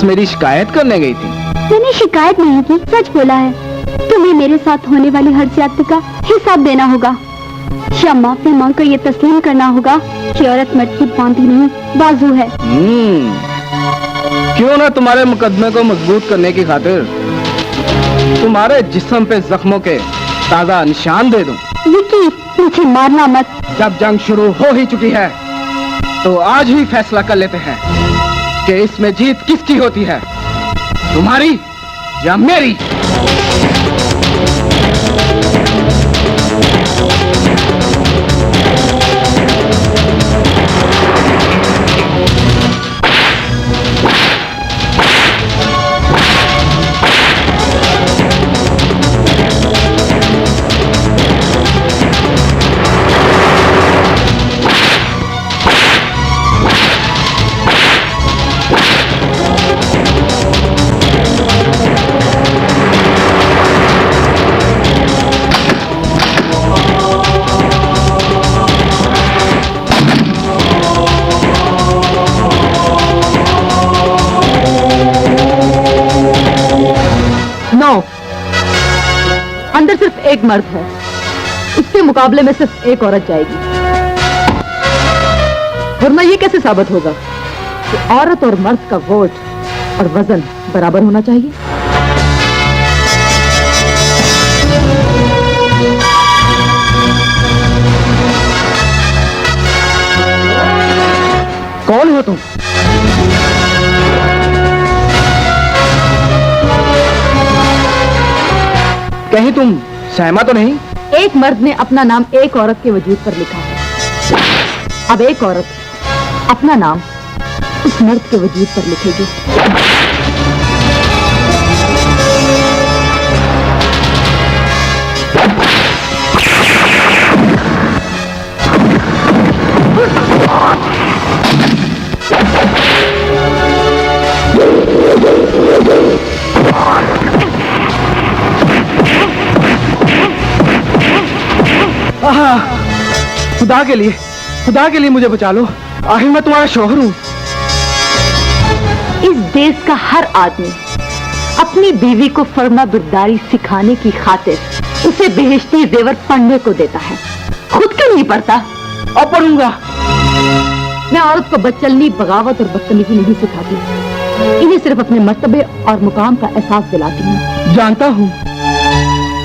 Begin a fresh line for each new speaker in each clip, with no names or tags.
मेरी शिकायत करने गई थी।
मैंने शिकायत नहीं की, सच बोला है। तुम्हें मेरे साथ होने वाली हर ज्यादती का हिसाब देना होगा। शम्मा अपनी मां को ये तस्लीम करना होगा कि औरत मर्द की बांधी नहीं बाजू है।
क्यों ना तुम्हारे मुकदमे को मजबूत करने की खातिर तुम्हारे जिस्म पे जख्मों के ताजा निशान दे दूं।
विकी, मुझे मारना मत।
जब जंग शुरू हो ही चुकी है तो आज ही फैसला कर लेते हैं कि इसमें जीत किसकी होती है, तुम्हारी या मेरी।
अंदर सिर्फ एक मर्द है, उसके मुकाबले में सिर्फ एक औरत जाएगी। वरना ये कैसे साबित होगा कि औरत और मर्द का वोट और वजन बराबर होना चाहिए।
कौन हो तुम? कहीं तुम सहमा तो नहीं?
एक मर्द ने अपना नाम एक औरत के वजूद पर लिखा है, अब एक औरत अपना नाम उस मर्द के वजूद पर लिखेगी।
खुदा के लिए मुझे बचा लो। आखिर मैं तुम्हारा शौहर हूँ।
इस देश का हर आदमी अपनी बीवी को फर्मा बरदारी सिखाने की खातिर उसे बेहेश्ती जेवर पढ़ने को देता है, खुद क्यों नहीं पढ़ता?
अब पढ़ूंगा।
मैं औरत को बदचलनी, बगावत और बदतमीजी नहीं सिखाती, इन्हें सिर्फ अपने मर्तबे और मुकाम का एहसास दिलाती हूँ।
जानता हूँ।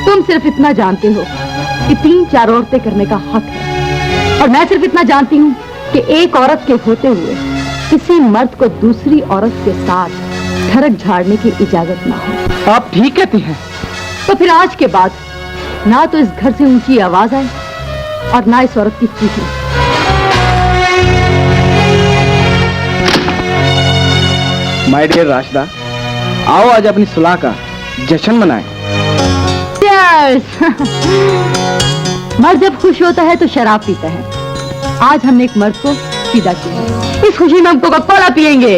तुम सिर्फ इतना जानते हो कि 3-4 औरतें करने का हक है, और मैं सिर्फ इतना जानती हूँ कि एक औरत के होते हुए किसी मर्द को दूसरी औरत के साथ ठरक झाड़ने की इजाजत ना हो।
आप ठीक कहती हैं।
तो फिर आज के बाद ना तो इस घर से ऊंची आवाज आए और ना इस औरत की चीखें।
माय डियर राशिदा, आओ आज अपनी सुलह का जश्न मनाएं।
मर्द जब खुश होता है तो शराब पीता है। आज हमने एक मर्द को सीधा किया, इस खुशी में हम कोका-कोला पिएंगे।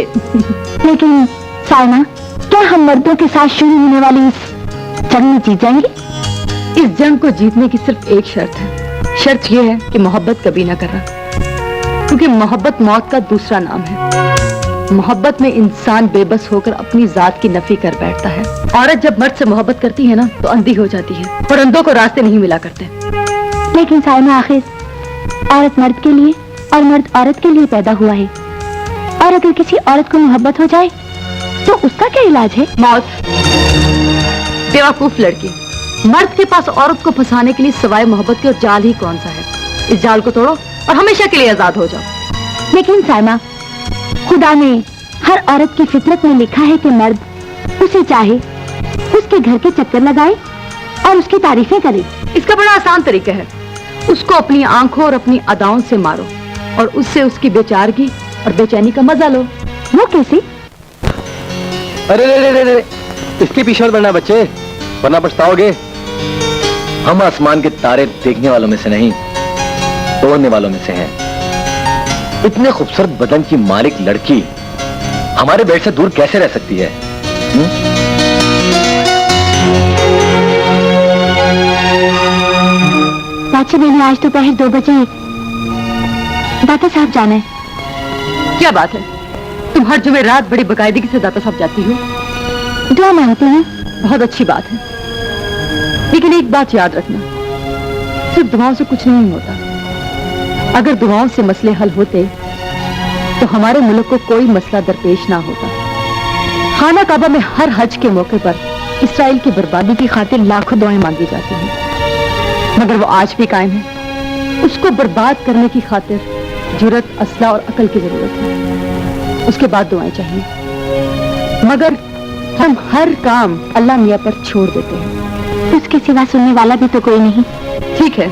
लेकिन साइना, क्या हम मर्दों के साथ शुरू होने वाली इस जंग में जीत जाएंगे?
इस जंग को जीतने की सिर्फ एक शर्त है। शर्त यह है कि मोहब्बत कभी ना करना, क्योंकि मोहब्बत मौत का दूसरा नाम है। मोहब्बत में इंसान बेबस होकर अपनी जात की नफी कर बैठता है। औरत जब मर्द से मोहब्बत करती है ना तो अंधी हो जाती है, और अंधों को रास्ते नहीं मिला करते।
लेकिन साइमा, आखिर औरत मर्द के लिए और मर्द औरत के लिए पैदा हुआ है, और अगर किसी औरत को मोहब्बत हो जाए तो उसका क्या इलाज है?
मौत। बेवकूफ लड़की, मर्द के पास औरत को फंसाने के लिए सिवाय मोहब्बत के और जाल ही कौन सा है। इस जाल को तोड़ो और हमेशा के लिए आजाद हो जाओ।
लेकिन साइमा, खुदा ने हर औरत की फितरत में लिखा है कि मर्द उसे चाहे, उसके घर के चक्कर लगाए और उसकी तारीफें करे।
इसका बड़ा आसान तरीका है, उसको अपनी आंखों और अपनी अदाओं से मारो और उससे उसकी बेचारगी और बेचैनी का मजा लो।
वो कैसे?
अरे रे रे रे, इसके पीछे मत बढ़ना बच्चे, वरना पछताओगे। हम आसमान के तारे देखने वालों में से नहीं, तोड़ने वालों में से हैं। इतने खूबसूरत बदन की मालिक लड़की हमारे बेड से दूर कैसे रह सकती है?
चाची, मैंने आज दोपहर 2 बजे दादा साहब जाना है।
क्या बात है? तुम हर जुमेरात बड़ी बाकायदगी से दाता साहब जाती हो।
दुआ मांगती हैं।
बहुत अच्छी बात है, लेकिन एक बात याद रखना, सिर्फ दुआओं से कुछ नहीं होता। अगर दुआओं से मसले हल होते तो हमारे मुल्क को कोई मसला दरपेश ना होता। खाना काबा में हर हज के मौके पर इसराइल की बर्बादी की खातिर लाखों दुआएं मांगी जाती हैं, मगर वो आज भी कायम है। उसको बर्बाद करने की खातिर जुर्रत, असला और अकल की जरूरत है। उसके बाद दुआएं चाहिए, मगर हम हर काम अल्लाह मियां पर छोड़ देते हैं।
उसके सिवा सुनने वाला भी तो कोई नहीं।
ठीक है,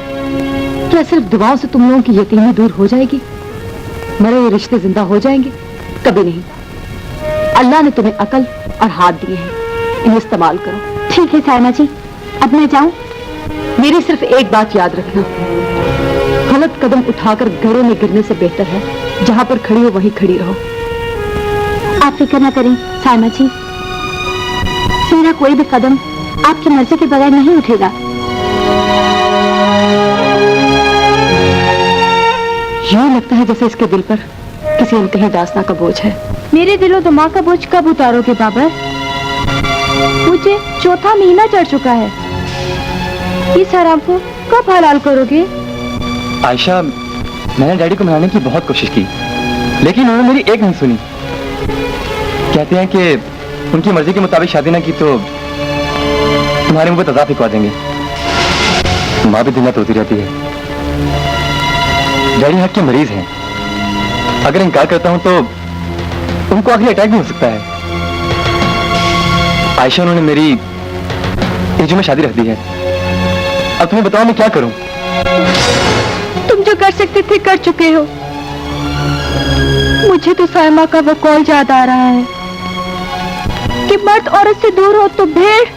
क्या सिर्फ दुआओं से तुम लोगों की यतीमी दूर हो जाएगी? मरे हुए रिश्ते जिंदा हो जाएंगे? कभी नहीं। अल्लाह ने तुम्हें अकल और हाथ दिए हैं, इन्हें इस्तेमाल करो।
ठीक है सायमा जी, अब मैं जाऊं?
मेरी सिर्फ एक बात याद रखना, गलत कदम उठाकर घरों में गिरने से बेहतर है जहां पर खड़ी हो वहीं खड़ी रहो।
आप फिक्र न करें सायमा जी, मेरा कोई भी कदम आपकी मर्जी के बगैर नहीं उठेगा।
यूं लगता है जैसे इसके दिल पर किसी अनकही दास्तां का बोझ है।
मेरे दिलो दिमाग का बोझ कब उतारोगे बाबर? मुझे चौथा महीना चढ़ चुका है। इस हराम को कब हलाल करोगे?
आयशा, मैंने डैडी को मनाने की बहुत कोशिश की, लेकिन उन्होंने मेरी एक नहीं सुनी। कहते हैं कि उनकी मर्जी के मुताबिक शादी ना की तो तुम्हारे मुंह पे तज़ाब फिकवा देंगे। माँ भी दिन रात रोती रहती है। डैडी हार्ट के मरीज हैं, अगर इनकार करता हूं तो उनको आखिरी अटैक भी हो सकता है। आयशा, उन्होंने मेरी एज में शादी रख दी है। अब तुम्हें बताओ मैं क्या करूं?
तुम जो कर सकते थे कर चुके हो। मुझे तो सायमा का वो कॉल याद आ रहा है कि मर्द औरत से दूर हो तो भेड़,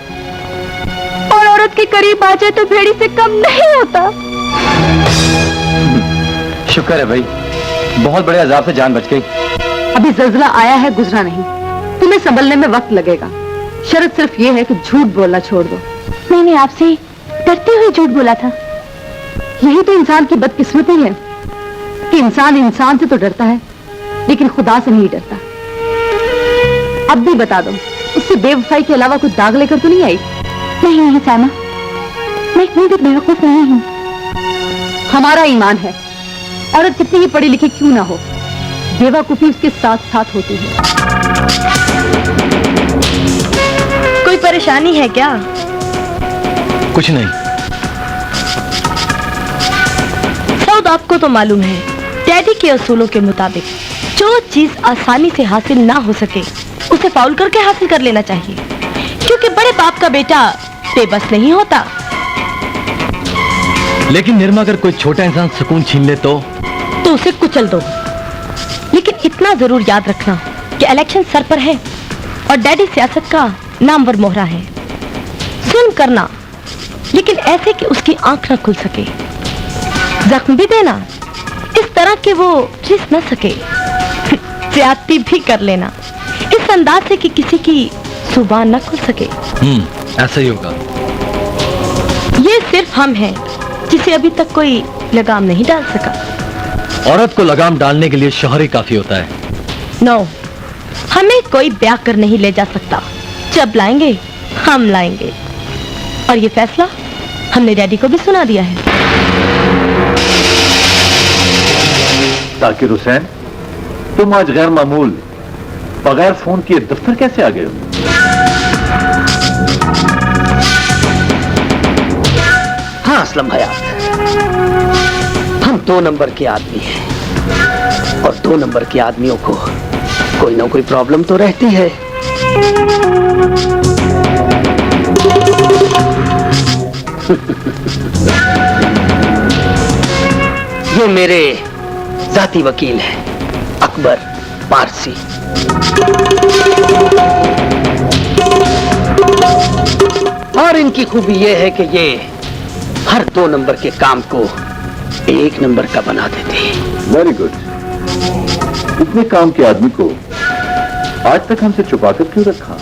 और औरत के करीब आ जाए तो भेड़ी से कम नहीं होता।
शुक्र है भाई, बहुत बड़े अजाब से जान बच गई।
अभी जल्जला आया है, गुजरा नहीं। तुम्हें संभलने में वक्त लगेगा। शर्त सिर्फ ये है कि झूठ बोलना छोड़ दो।
मैंने आपसे डरते हुए झूठ बोला था।
यही तो इंसान की बदकिस्मती है कि इंसान इंसान से तो डरता है लेकिन खुदा से नहीं डरता। अब भी बता दो, उससे बेवफाई के अलावा कुछ दाग लेकर तो नहीं आई?
नहीं नहीं सायमा, मैं इतनी भी बेवकूफ नहीं हूँ।
हमारा ईमान है, औरत कितनी ही पढ़ी लिखी क्यों ना हो, बेवकूफी उसके साथ साथ होती है।
कोई परेशानी है क्या?
कुछ नहीं।
सब आपको तो मालूम है, डैडी के असूलों के मुताबिक जो चीज आसानी से हासिल ना हो सके उसे फाउल करके हासिल कर लेना चाहिए, क्योंकि बड़े बाप का बेटा बेबस नहीं होता।
लेकिन निर्मा, अगर कोई छोटा इंसान सुकून छीन ले तो
उसे कुचल दो। लेकिन इतना जरूर याद रखना कि इलेक्शन सर पर है और डैडी सियासत का नामवर मोहरा है। सुन करना, लेकिन ऐसे कि उसकी आंख न खुल सके। जख्म भी देना इस तरह के वो रिस न सके। ज्यादती भी कर लेना इस अंदाज से कि किसी की जुबान न खुल सके।
ऐसा ही होगा।
ये सिर्फ हम हैं जिसे अभी तक कोई लगाम नहीं डाल सका।
औरत को लगाम डालने के लिए शौहर ही काफी होता है।
नो, हमें कोई ब्याह कर नहीं ले जा सकता। जब लाएंगे हम लाएंगे, और ये फैसला हमने डैडी को भी सुना दिया है।
ताकिर हुसैन, तुम आज गैर मामूल बगैर फोन किए दफ्तर कैसे आ गए हो?
हाँ असलम हयात, हम 2 नंबर के आदमी हैं और 2 नंबर के आदमियों को कोई ना कोई प्रॉब्लम तो रहती है। ये मेरे जाती वकील हैं, अकबर पारसी। और इनकी खूबी ये है कि ये हर 2 नंबर के काम को 1 नंबर का बना देते हैं।
Very good. इतने काम के आदमी को आज तक हमसे छुपाकर क्यों रखा?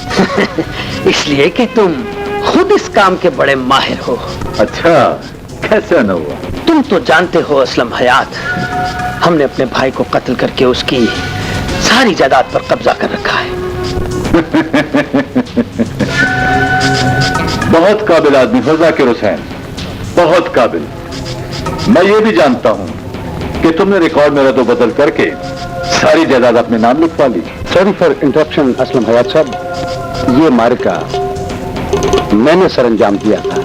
इसलिए कि तुम खुद इस काम के बड़े माहिर हो।
अच्छा, कैसे न हुआ?
तुम तो जानते हो असलम हयात, हमने अपने भाई को कत्ल करके उसकी सारी जायदाद पर कब्जा कर रखा है।
बहुत काबिल आदमी हो जाकिर हुसैन, बहुत काबिल। मैं ये भी जानता हूं कि तुमने रिकॉर्ड में रद्द बदल करके सारी जायदाद अपने नाम लिखवा ली।
सॉरी फॉर इंटरप्शन असलम हयात साहब, ये मार्का मैंने सर अंजाम दिया था।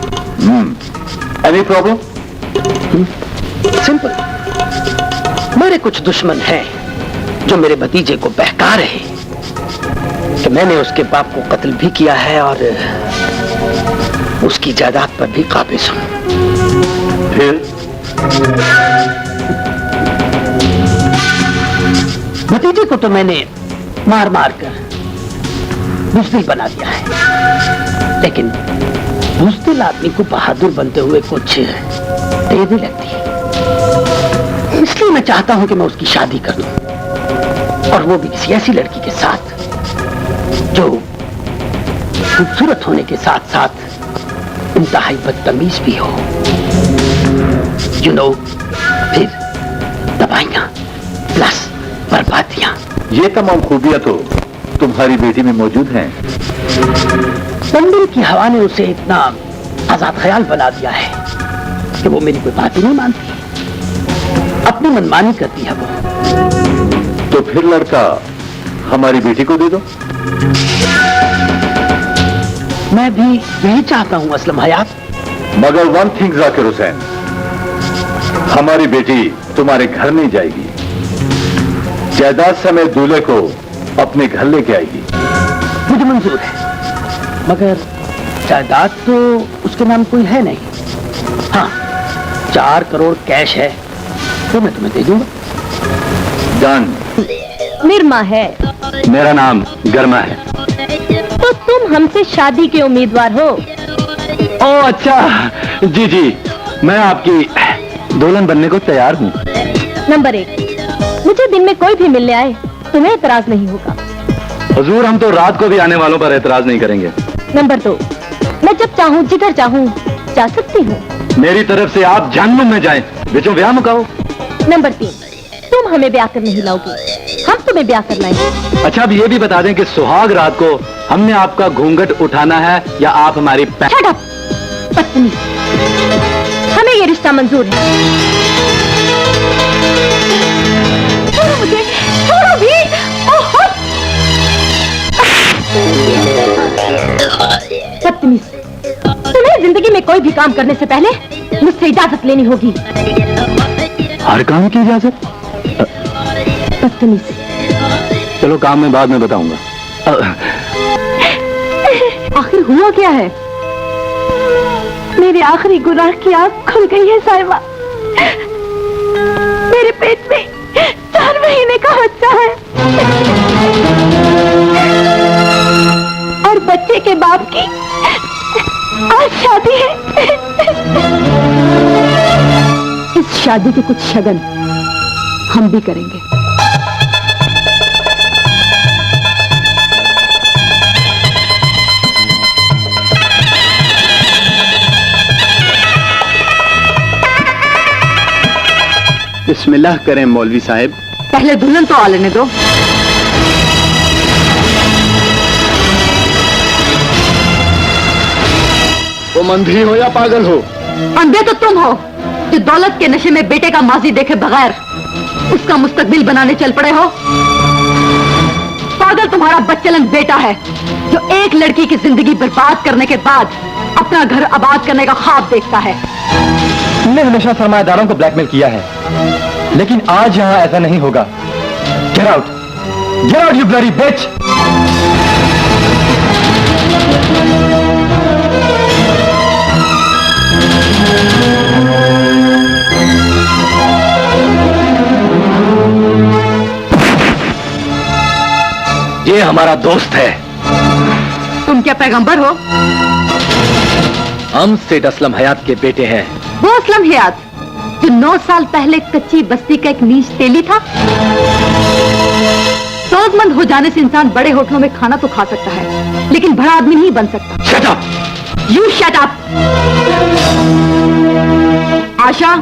Any problem?
सिंपल। मेरे कुछ दुश्मन हैं जो मेरे भतीजे को बहका रहे हैं कि मैंने उसके बाप को कत्ल भी किया है और उसकी जायदाद पर भी काबिज हूं।
फिर
भतीजे को तो मैंने मार मार कर बुज़दिल बना दिया है, लेकिन बुज़दिल आदमी को बहादुर बनते हुए कुछ देर नहीं लगती है। इसलिए मैं चाहता हूं कि मैं उसकी शादी कर लूं, और वो भी किसी ऐसी लड़की के साथ जो खूबसूरत होने के साथ साथ इंतहाई बदतमीज भी हो। यू नो, फिर दवाइयां प्लस बर्बादियां।
ये तमाम खूबियां तो तुम्हारी बेटी में मौजूद हैं।
लंदन की हवा ने उसे इतना आजाद ख्याल बना दिया है कि वो मेरी कोई बात ही नहीं मानती, अपनी मनमानी करती है वो।
तो फिर लड़का हमारी बेटी को दे दो।
मैं भी यही चाहता हूं असलम हयात।
मगर वन थिंग जाकिर हुसैन, हमारी बेटी तुम्हारे घर नहीं जाएगी, जायदाद समेत दूल्हे को अपने घर लेके आएगी।
मुझे मंजूर है, मगर जायदाद तो उसके नाम कोई है नहीं। हाँ, 4 करोड़ कैश है तो मैं तुम्हें दे दूंगा।
डन।
निर्मा है
मेरा नाम गर्मा है।
तो तुम हमसे शादी के उम्मीदवार हो?
ओ अच्छा, जी जी, मैं आपकी दुल्हन बनने को तैयार हूँ।
नंबर 1, मुझे दिन में कोई भी मिलने आए तुम्हें एतराज नहीं होगा।
हुजूर, हम तो रात को भी आने वालों पर एतराज नहीं करेंगे।
नंबर 2, मैं जब चाहूँ जिधर चाहूँ जा सकती हूँ।
मेरी तरफ से आप जहन्नुम में जाएं, बेचो ब्याह मुकाओ।
नंबर 3, तुम हमें ब्याह कर नहीं लाओगे, हम तुम्हें ब्याह कर लाएंगे।
अच्छा, अब ये भी बता दें कि सुहाग रात को हमने आपका घूंघट उठाना है या आप हमारी
Shut up, पत्नी, हमें ये रिश्ता मंजूर है। छोड़ो मुझे, छोड़ो भी। ओहो! बदतमीज, तुम्हें जिंदगी में कोई भी काम करने से पहले मुझसे इजाजत लेनी होगी।
हर काम की इजाजत?
बदतमीज।
चलो, काम में बाद में बताऊंगा।
आखिर हुआ क्या है? मेरे आखिरी गुनाह की आग खुल गई है साहिबा। मेरे पेट में 4 महीने का बच्चा है और बच्चे के बाप की आज शादी है।
इस शादी के कुछ शगन हम भी करेंगे।
बिस्मिल्लाह करें मौलवी साहब।
पहले दुल्हन तो आ लेने दो।
तुम अंधी हो या पागल हो?
अंधे तो तुम हो जो दौलत के नशे में बेटे का माजी देखे बगैर उसका मुस्तकबिल बनाने चल पड़े हो। पागल तुम्हारा बच्चलन बेटा है जो एक लड़की की जिंदगी बर्बाद करने के बाद अपना घर आबाद करने का ख्वाब देखता है।
तुमने हमेशा सरमायादारों को ब्लैकमेल किया है, लेकिन आज यहां ऐसा नहीं होगा। गेट आउट यू ब्लडी बिच। ये हमारा दोस्त है।
तुम क्या पैगंबर हो?
हम सेठ असलम हयात के बेटे हैं।
वो असलम हयात जो 9 साल पहले कच्ची बस्ती का एक नीच तेली था। दौलतमंद हो जाने से इंसान बड़े होटलों में खाना तो खा सकता है, लेकिन बड़ा आदमी नहीं बन सकता।
Shut up!
You shut up! Asha,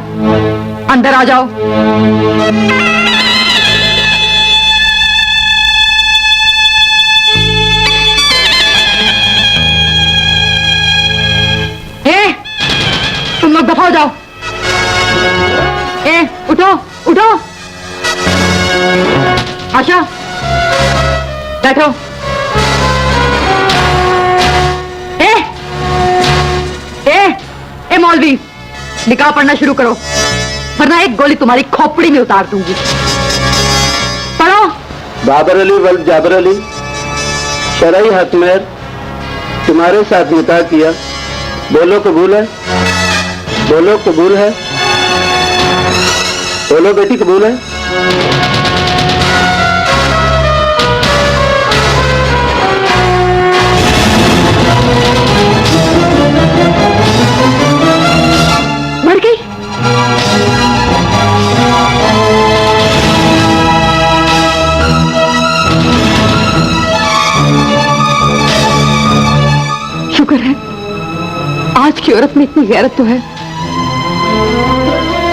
अंदर आ जाओ। आशा, बैठो। ए, ए मौलवी, निकाह पढ़ना शुरू करो, वरना एक गोली तुम्हारी खोपड़ी में उतार दूंगी। पढ़ो।
बाबर अली वल जाबर अली शरई हतमेर तुम्हारे साथ निकाह किया, बोलो कबूल है? बोलो कबूल है? बोलो बेटी कबूल है?
मर गई?
शुक्र है आज की औरत में इतनी गैरत तो है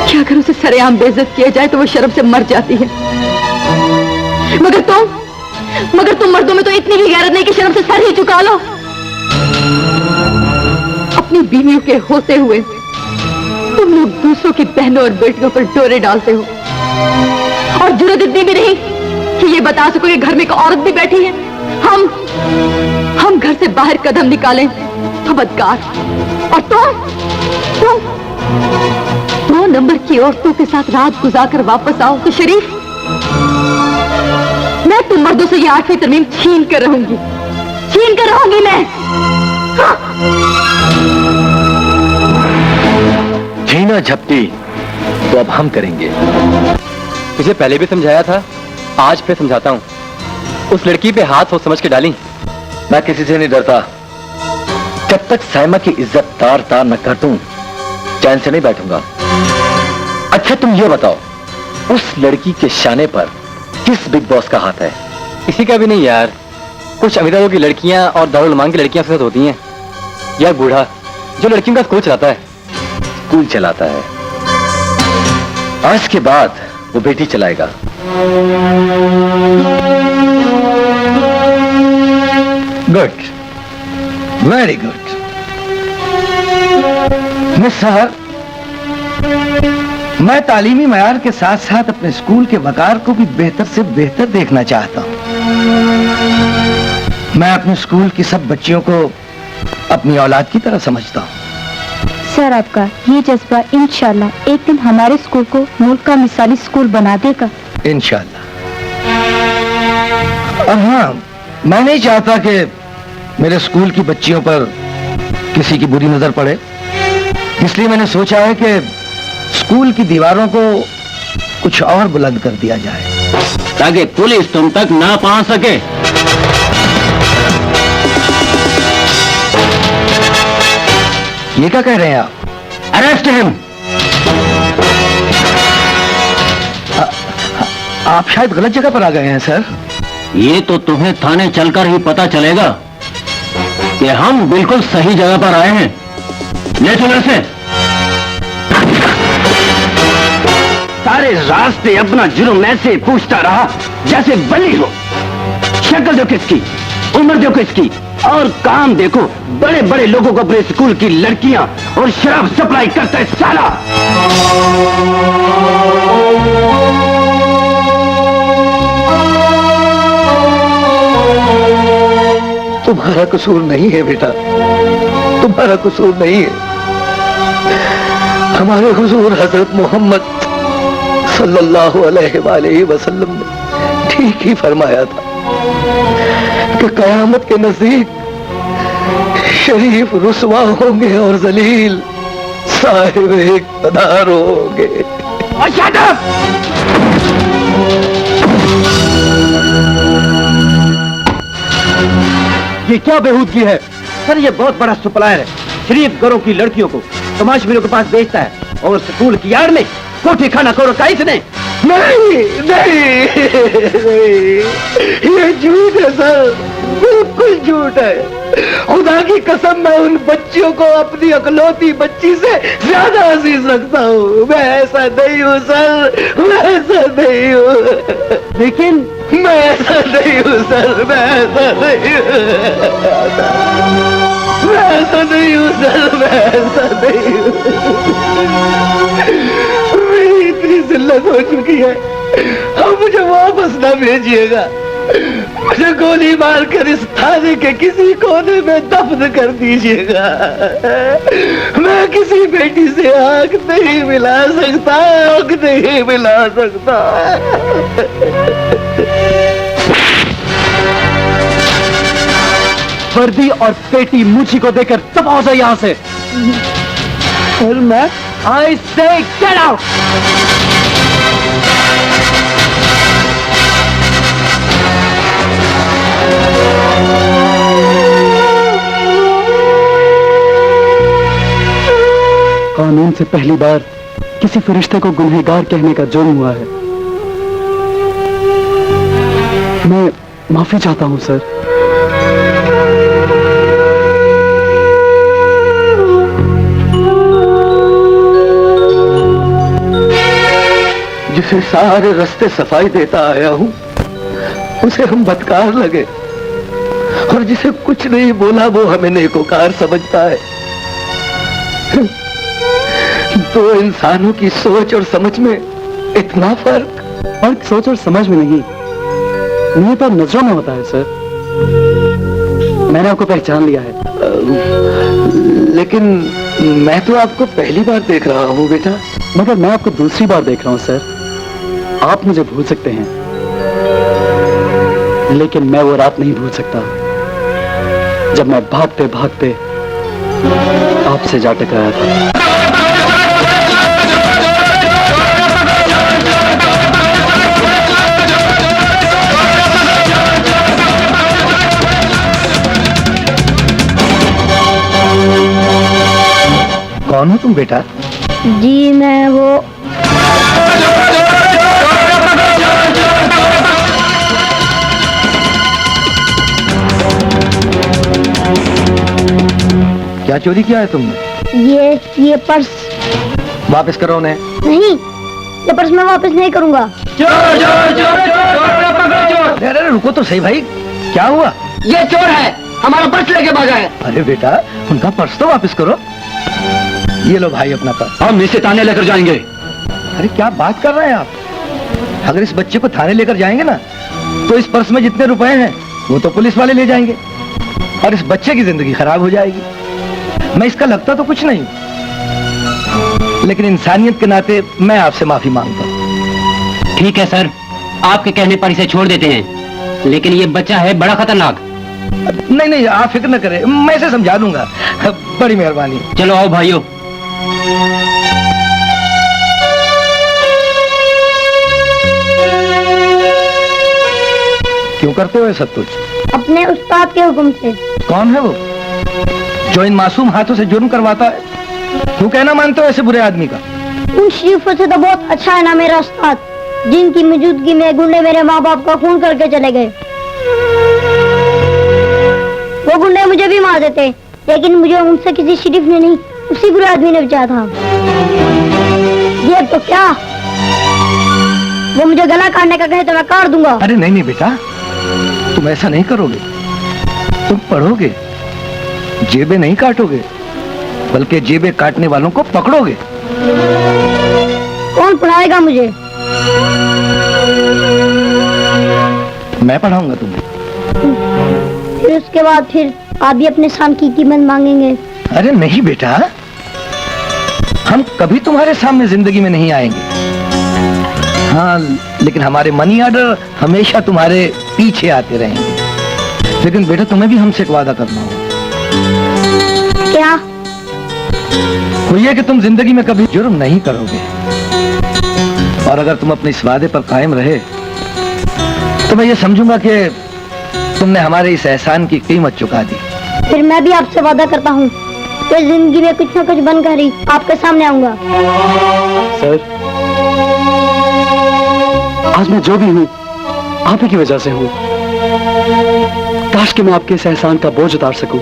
कि अगर उसे सरेआम बेइज्जत किया जाए तो वो शर्म से मर जाती है। मगर तुम मर्दों में तो इतनी भी गैरत नहीं कि शर्म से सर ही झुका लो। अपनी बीवियों के होते हुए तुम लोग दूसरों की बहनों और बेटियों पर डोरे डालते हो, और जुर्रत इतनी भी नहीं कि ये बता सको कि घर में एक औरत भी बैठी है। हम घर से बाहर कदम निकालें तो बदकार, और तुम 2 नंबर की औरतों के साथ रात गुजारकर वापस आओ तो शरीफ। मैं तुम मर्दों से ये 8वीं तरमीम छीन कर रहूंगी मैं।
छीना झपटी तो अब हम करेंगे।
तुझे पहले भी समझाया था, आज फिर समझाता हूँ। उस लड़की पे हाथ सोच समझ के डाली।
मैं किसी से नहीं डरता। जब तक साइमा की इज्जत तार तार न कर दूं, चैन से नहीं बैठूंगा। अच्छा तुम ये बताओ, उस लड़की के शाने पर किस बिग बॉस का हाथ है?
किसी का भी नहीं यार। कुछ अमीरों की लड़कियां और दारुल मांग की लड़कियां साथ होती हैं, या बूढ़ा जो लड़कियों का स्कूल चलाता है।
स्कूल चलाता है, आज के बाद वो बेटी चलाएगा। Good, very good. मिस साहब, मैं तालीमी मयार के साथ साथ अपने स्कूल के वकार को भी बेहतर से बेहतर देखना चाहता हूं। मैं अपने स्कूल की सब बच्चियों को अपनी औलाद की तरह समझता हूं।
सर, आपका ये जज्बा इंशाल्लाह एक दिन हमारे स्कूल को मुल्क का मिसाली स्कूल बना देगा।
इंशाल्लाह। और हाँ, मैं नहीं चाहता कि मेरे स्कूल की बच्चियों पर किसी की बुरी नजर पड़े, इसलिए मैंने सोचा है कि स्कूल की दीवारों को कुछ और बुलंद कर दिया जाए
ताकि पुलिस तुम तक ना पहुंच सके।
ये क्या कह रहे हैं आप?
Arrest him.
आप शायद गलत जगह पर आ गए हैं सर।
ये तो तुम्हें थाने चलकर ही पता चलेगा कि हम बिल्कुल सही जगह पर आए हैं। ले चलो इसे। सारे रास्ते अपना जुर्म ऐसे पूछता रहा जैसे बली हो। शक्ल देखो किसकी, उम्र देखो इसकी, और काम देखो, बड़े बड़े लोगों को अपने स्कूल की लड़कियां और शराब सप्लाई करता है साला।
तुम्हारा कसूर नहीं है बेटा, तुम्हारा कसूर नहीं है। हमारे हुजूर हजरत मोहम्मद सल्लल्लाहु अलैहि वसल्लम ने ठीक ही फरमाया था कि कयामत के नजदीक शरीफ रुसवा होंगे और जलील साहिब इक़्तिदार होंगे।
ये क्या बेहूदगी है सर? ये बहुत बड़ा सप्लायर है, शरीफ घरों की लड़कियों को तमाशबीनों के पास बेचता है, और स्कूल की यार में कोठी खाना को रखा इसने।
नहीं नहीं नहीं, ये झूठ है सर, बिल्कुल झूठ है। खुदा की कसम, मैं उन बच्चियों को अपनी अकलौती बच्ची से ज्यादा अजीज रखता हूँ। मैं ऐसा नहीं हूँ सर, मैं ऐसा नहीं हूँ।
लेकिन
मैं ऐसा नहीं हूँ सर, मैं ऐसा नहीं हूँ, मैं ऐसा नहीं हूँ सर, मैं ऐसा नहीं हूँ। मेरी इतनी जिल्लत
गलत हो चुकी है। अब मुझे वापस न भेजिएगा। मुझे गोली मारकर इस थाने के किसी कोने में दफन कर दीजिएगा। मैं किसी बेटी से आंख नहीं मिला सकता, आंख नहीं मिला सकता।
वर्दी और पेटी मुझी को देकर दबाओ जाए यहाँ से।
और मैं
I say get out! कानून से पहली बार किसी फरिश्ते को गुनहगार कहने का जुर्म हुआ है। मैं माफी चाहता हूं सर।
जिसे सारे रास्ते सफाई देता आया हूं, उसे हम बदकार लगे, और जिसे कुछ नहीं बोला वो हमें नेकोकार समझता है। दो इंसानों की सोच और समझ में इतना फर्क
सोच और समझ में नहीं, नियत और नजरों में होता है सर। मैंने आपको पहचान लिया है।
लेकिन मैं तो आपको पहली बार देख रहा हूं बेटा।
मगर मैं आपको दूसरी बार देख रहा हूं सर। आप मुझे भूल सकते हैं, लेकिन मैं वो रात नहीं भूल सकता जब मैं भागते भागते आपसे जा टकराया था।
कौन हो तुम बेटा?
जी मैं वो
क्या चोरी किया है तुमने?
ये पर्स।
वापस करो उन्हें।
नहीं, ये पर्स मैं वापस नहीं करूंगा।
अरे रुको तो सही भाई, क्या हुआ?
ये चोर है, हमारा पर्स लेके भागा है।
अरे बेटा, उनका पर्स तो वापस करो। ये लो भाई अपना पर्स।
हम इसे थाने लेकर जाएंगे।
अरे क्या बात कर रहे हैं आप? अगर इस बच्चे को थाने लेकर जाएंगे ना, तो इस पर्स में जितने रुपए हैं वो तो पुलिस वाले ले जाएंगे, और इस बच्चे की जिंदगी खराब हो जाएगी। मैं इसका लगता तो कुछ नहीं, लेकिन इंसानियत के नाते मैं आपसे माफी मांगता हूँ।
ठीक है सर, आपके कहने पर इसे छोड़ देते हैं, लेकिन ये बच्चा है बड़ा खतरनाक।
नहीं नहीं, आप फिक्र न करें, मैं इसे समझा दूंगा। बड़ी मेहरबानी।
चलो आओ भाइयों।
क्यों करते हो ये सब कुछ?
अपने उस्ताद के हुक्म से।
कौन है वो जो इन मासूम हाथों से जुर्म करवाता है? तू कहना मानते हो ऐसे बुरे आदमी का?
उन शरीफों से तो बहुत अच्छा है ना मेरा उस्ताद, जिनकी मौजूदगी में गुंडे मेरे माँ बाप का खून करके चले गए। वो गुंडे मुझे भी मार देते, लेकिन मुझे उनसे किसी शरीफ ने नहीं, उसी बुरे आदमी ने बचाया था। ये तो क्या, वो मुझे गला काटने का कहे तो मैं काट दूंगा।
अरे नहीं नहीं बेटा, तुम ऐसा नहीं करोगे। तुम पढ़ोगे, जेबें नहीं काटोगे, बल्कि जेबें काटने वालों को पकड़ोगे।
कौन पढ़ाएगा मुझे?
मैं पढ़ाऊंगा तुम्हें।
फिर उसके बाद फिर आप भी अपने शाम की कीमत मांगेंगे?
अरे नहीं बेटा, हम कभी तुम्हारे सामने जिंदगी में नहीं आएंगे। हाँ, लेकिन हमारे मनी ऑर्डर हमेशा तुम्हारे पीछे आते रहेंगे। लेकिन बेटा, तुम्हें भी हमसे एक वादा करना होगा।
क्या?
वो ये कि तुम जिंदगी में कभी जुर्म नहीं करोगे, और अगर तुम अपने इस वादे पर कायम रहे तो मैं ये समझूंगा कि तुमने हमारे इस एहसान की कीमत चुका दी।
फिर मैं भी आपसे वादा करता हूँ कि जिंदगी में कुछ न कुछ बनकर ही आपके सामने आऊंगा।
सर, आज मैं जो भी हूँ आप ही की वजह से हूँ। काश कि मैं आपके इस एहसान का बोझ उतार सकूं।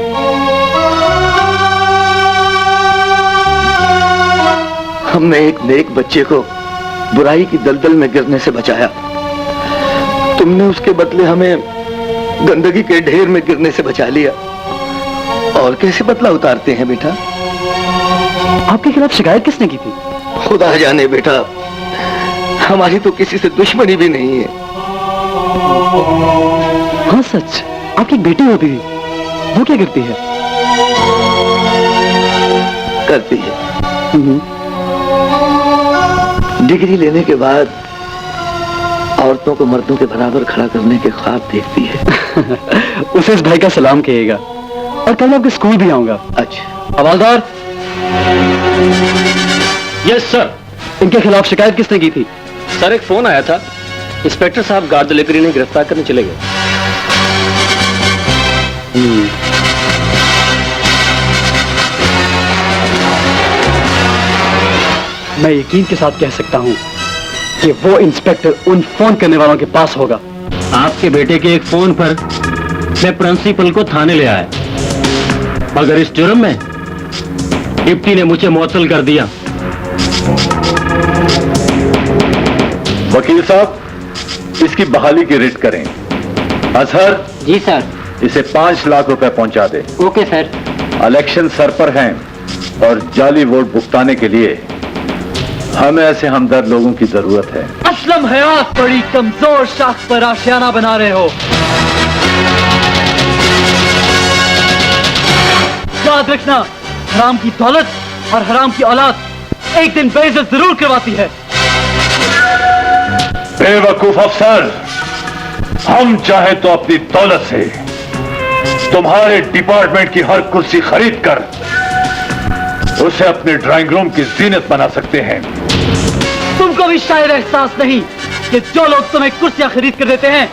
हमने एक नेक बच्चे को बुराई की दलदल में गिरने से बचाया, तुमने उसके बदले हमें गंदगी के ढेर में गिरने से बचा लिया। और कैसे बदला उतारते हैं बेटा?
आपके खिलाफ शिकायत किसने की थी?
खुदा जाने बेटा, हमारी तो किसी से दुश्मनी भी नहीं है।
हाँ सच, आपकी एक बेटी होती थी, वो क्या करती है?
करती है। डिग्री लेने के बाद औरतों को मर्दों के बराबर खड़ा करने के ख्वाब देखती है।
उसे इस भाई का सलाम कहिएगा और कल मैं आपके स्कूल भी आऊंगा।
अच्छा।
हवालदार।
Yes sir.
इनके खिलाफ शिकायत किसने की थी?
सर एक फोन आया था, इंस्पेक्टर साहब गार्ड दिलेकरी ने गिरफ्तार करने चले गए।
मैं यकीन के साथ कह सकता हूं कि वो इंस्पेक्टर उन फोन करने वालों के पास होगा।
आपके बेटे के एक फोन पर मैं प्रिंसिपल को थाने ले आया, मगर इस जुर्म में डिप्टी ने मुझे मुअत्तल कर दिया।
वकील साहब, इसकी बहाली की रिट करें। अजहर।
जी सर।
इसे 5 लाख रुपए पहुंचा दे।
Okay sir.
इलेक्शन सर पर हैं और जाली वोट भुगताने के लिए हमें ऐसे हमदर्द लोगों की जरूरत है।
असलम हयात बड़ी कमजोर शाख पर आशियाना बना रहे हो। याद रखना, हराम की दौलत और हराम की औलाद एक दिन बेइज्जत जरूर करवाती है।
बेवकूफ अफसर, हम चाहे तो अपनी दौलत से तुम्हारे डिपार्टमेंट की हर कुर्सी खरीद कर उसे अपने ड्राइंग रूम की जीनत बना सकते हैं।
तुमको भी शायद एहसास नहीं कि जो लोग तुम्हें कुर्सियां खरीद कर देते हैं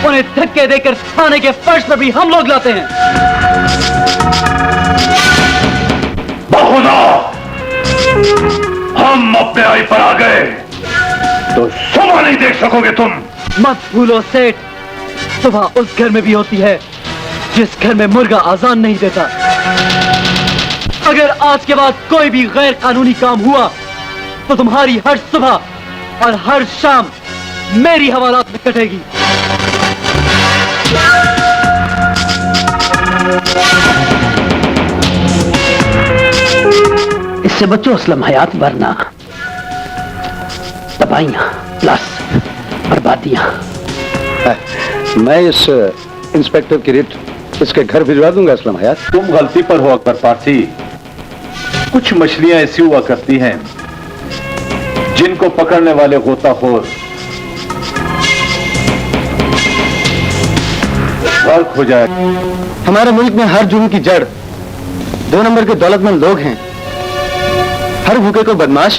उन्हें धक्के देकर थाने के फर्श पर भी हम लोग लाते हैं।
बहुना हम अपने आई पर आ गए तो सुबह नहीं देख सकोगे तुम।
मत भूलो सेठ, सुबह उस घर में भी होती है जिस घर में मुर्गा आजान नहीं देता। अगर आज के बाद कोई भी गैर कानूनी काम हुआ तो तुम्हारी हर सुबह और हर शाम मेरी हवालात में कटेगी।
इससे बच्चों असलम हयात वरना तबाहियां प्लस बर्बादियां।
मैं इस इंस्पेक्टर की रिट इसके घर भिजवा दूंगा असलम हयात।
तुम गलती पर हो अकबर पारसी। कुछ मछलियां ऐसी हुआ करती हैं जिनको पकड़ने वाले गोताखोर गर्क हो जाए।
हमारे मुल्क में हर जुर्म की जड़ 2 नंबर के दौलतमंद लोग हैं। हर भूखे को बदमाश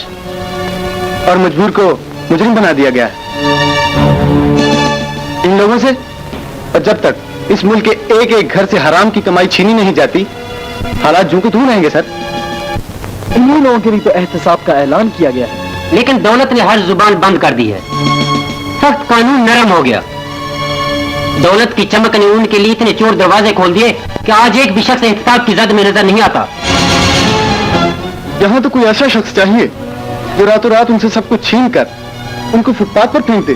और मजबूर को मुजरिम बना दिया गया है। इन लोगों से और जब तक इस मुल्क के एक एक घर से हराम की कमाई छीनी नहीं जाती, हालात जूं के तूं रहेंगे सर। इन्हीं लोगों के लिए तो एहतसाब का ऐलान किया गया है।
लेकिन दौलत ने हर जुबान बंद कर दी है। सख्त कानून नरम हो गया। दौलत की चमक ने उनके लिए इतने चोर दरवाजे खोल दिए कि आज एक भी शख्स एहतसाब की जद में नजर नहीं आता।
यहाँ तो कोई ऐसा शख्स चाहिए जो रातों रात उनसे सब कुछ छीन कर उनको फुटपाथ पर फेंक दे।